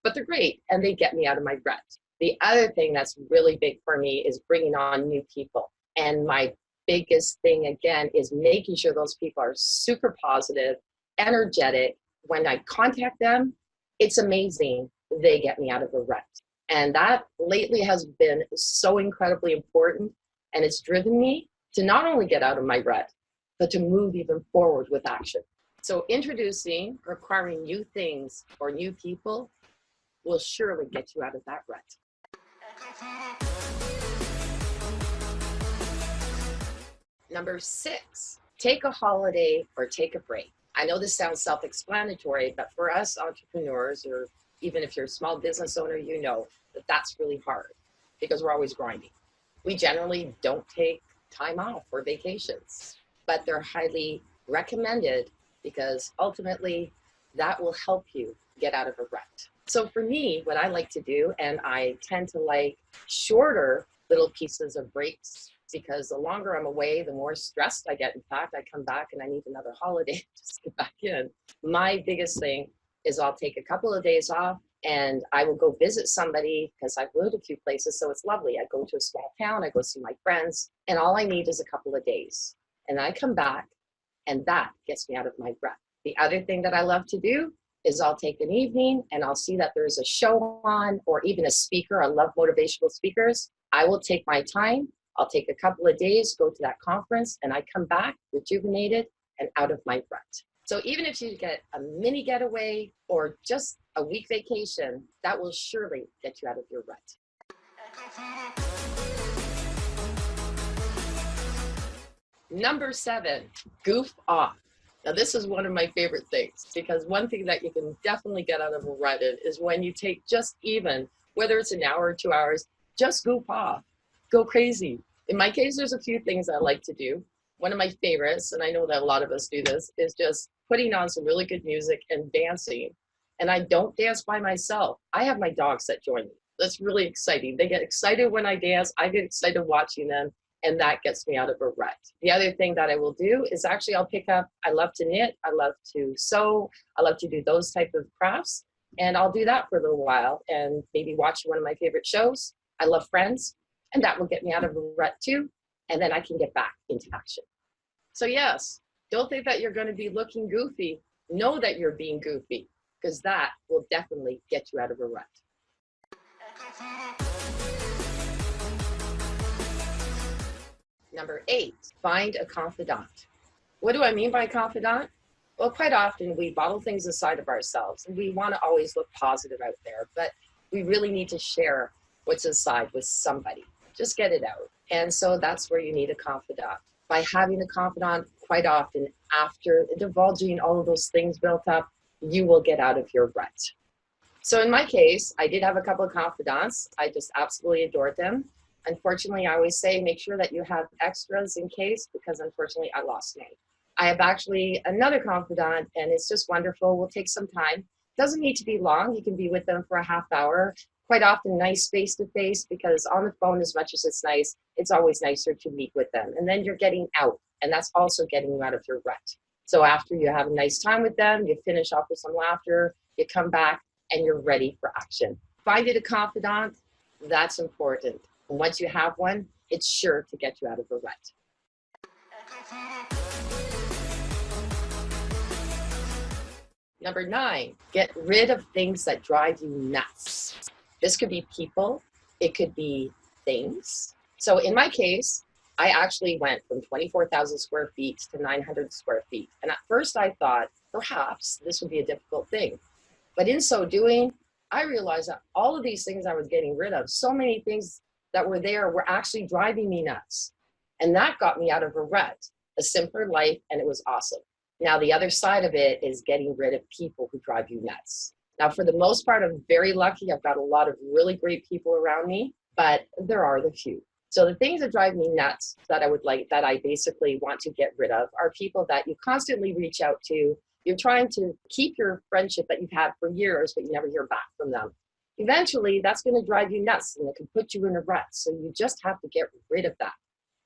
but they're great, and they get me out of my rut. The other thing that's really big for me is bringing on new people. And my biggest thing, again, is making sure those people are super positive, energetic. When I contact them, it's amazing. They get me out of a rut. And that lately has been so incredibly important. And it's driven me to not only get out of my rut, but to move even forward with action. So introducing or acquiring new things or new people will surely get you out of that rut. Number 6, take a holiday or take a break. I know this sounds self-explanatory, but for us entrepreneurs, or even if you're a small business owner, you know that that's really hard because we're always grinding. We generally don't take time off or vacations, but they're highly recommended because ultimately that will help you get out of a rut. So for me, what I like to do, and I tend to like shorter little pieces of breaks because the longer I'm away, the more stressed I get. In fact, I come back and I need another holiday just to get back in. My biggest thing is I'll take a couple of days off and I will go visit somebody because I've moved a few places, so it's lovely. I go to a small town, I go see my friends, and all I need is a couple of days. And I come back and that gets me out of my rut. The other thing that I love to do is I'll take an evening and I'll see that there's a show on or even a speaker. I love motivational speakers. I will take my time. I'll take a couple of days, go to that conference, and I come back rejuvenated and out of my rut. So even if you get a mini getaway or just a week vacation, that will surely get you out of your rut. Number 7, goof off. Now this is one of my favorite things because one thing that you can definitely get out of a rut is when you take just even, whether it's an hour or 2 hours, just goof off, go crazy. In my case, there's a few things I like to do. One of my favorites, and I know that a lot of us do this, is just putting on some really good music and dancing. And I don't dance by myself. I have my dogs that join me. That's really exciting. They get excited when I dance. I get excited watching them, and that gets me out of a rut. The other thing that I will do is actually I'll pick up, I love to knit, I love to sew, I love to do those type of crafts, and I'll do that for a little while and maybe watch one of my favorite shows. I love Friends, and that will get me out of a rut too, and then I can get back into action. So yes, don't think that you're going to be looking goofy. Know that you're being goofy, because that will definitely get you out of a rut. Number 8, find a confidant. What do I mean by confidant? Well, quite often we bottle things inside of ourselves and we want to always look positive out there, but we really need to share what's inside with somebody. Just get it out. And so that's where you need a confidant. By having a confidant, quite often after divulging all of those things built up, you will get out of your rut. So in my case, I did have a couple of confidants. I just absolutely adored them. Unfortunately, I always say make sure that you have extras in case, because unfortunately I lost mine. I have actually another confidant and it's just wonderful. We'll take some time Doesn't need to be long. You can be with them for a half hour. Quite often nice face-to-face, because on the phone, as much as it's nice, it's always nicer to meet with them. And then you're getting out, and that's also getting you out of your rut. So after you have a nice time with them, you finish off with some laughter, you come back, and you're ready for action. Finding a confidant, that's important. And once you have one, it's sure to get you out of the rut. Number 9, get rid of things that drive you nuts. This could be people, it could be things. So in my case, I actually went from 24,000 square feet to 900 square feet. And at first I thought, perhaps this would be a difficult thing. But in so doing, I realized that all of these things I was getting rid of, so many things that were there were actually driving me nuts. And that got me out of a rut, a simpler life, and it was awesome. Now, the other side of it is getting rid of people who drive you nuts. Now, for the most part, I'm very lucky. I've got a lot of really great people around me, but there are the few. So the things that drive me nuts that I basically want to get rid of are people that you constantly reach out to. You're trying to keep your friendship that you've had for years, but you never hear back from them. Eventually, that's going to drive you nuts, and it can put you in a rut. So you just have to get rid of that.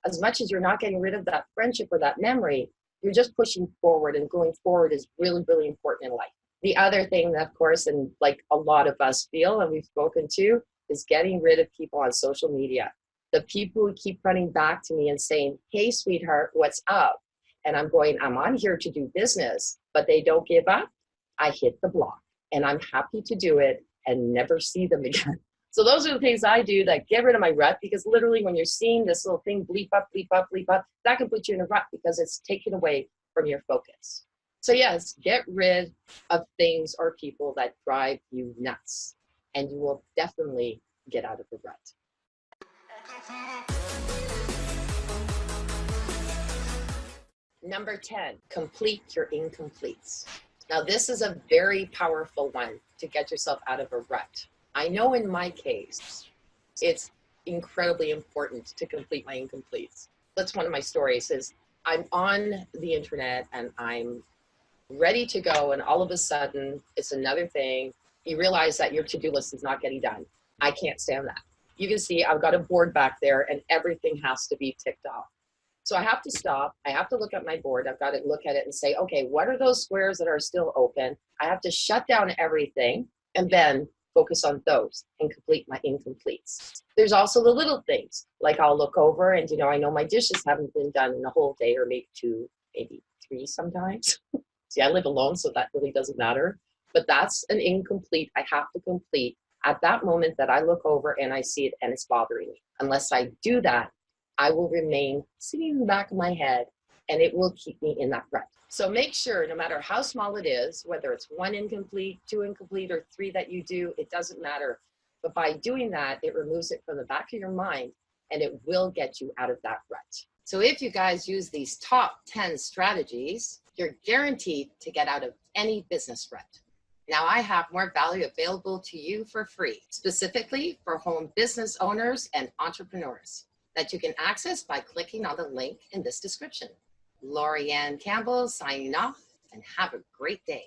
As much as you're not getting rid of that friendship or that memory, you're just pushing forward, and going forward is really, really important in life. The other thing, of course, and like a lot of us feel and we've spoken to, is getting rid of people on social media. The people who keep running back to me and saying, hey, sweetheart, what's up? And I'm on here to do business, but they don't give up. I hit the block, and I'm happy to do it and never see them again. So those are the things I do that get rid of my rut, because literally when you're seeing this little thing bleep up, bleep up, bleep up, that can put you in a rut because it's taken away from your focus. So yes, get rid of things or people that drive you nuts, and you will definitely get out of the rut. Number 10, complete your incompletes. Now this is a very powerful one to get yourself out of a rut. I know in my case, it's incredibly important to complete my incompletes. That's one of my stories. Is I'm on the internet and I'm ready to go, and all of a sudden it's another thing. You realize that your to-do list is not getting done. I can't stand that. You can see I've got a board back there and everything has to be ticked off. So I have to stop. I have to look at my board. I've got to look at it and say, okay, what are those squares that are still open? I have to shut down everything and then focus on those and complete my incompletes. There's also the little things, like I'll look over and, I know my dishes haven't been done in a whole day, or maybe 2, maybe 3 sometimes. See, I live alone, so that really doesn't matter. But that's an incomplete I have to complete at that moment that I look over and I see it and it's bothering me. Unless I do that, I will remain sitting in the back of my head, and it will keep me in that rut. So make sure, no matter how small it is, whether it's 1 incomplete, 2 incomplete, or 3 that you do, it doesn't matter. But by doing that, it removes it from the back of your mind, and it will get you out of that rut. So if you guys use these top 10 strategies, you're guaranteed to get out of any business rut. Now I have more value available to you for free, specifically for home business owners and entrepreneurs, that you can access by clicking on the link in this description. LaurieAnn Campbell signing off, and have a great day.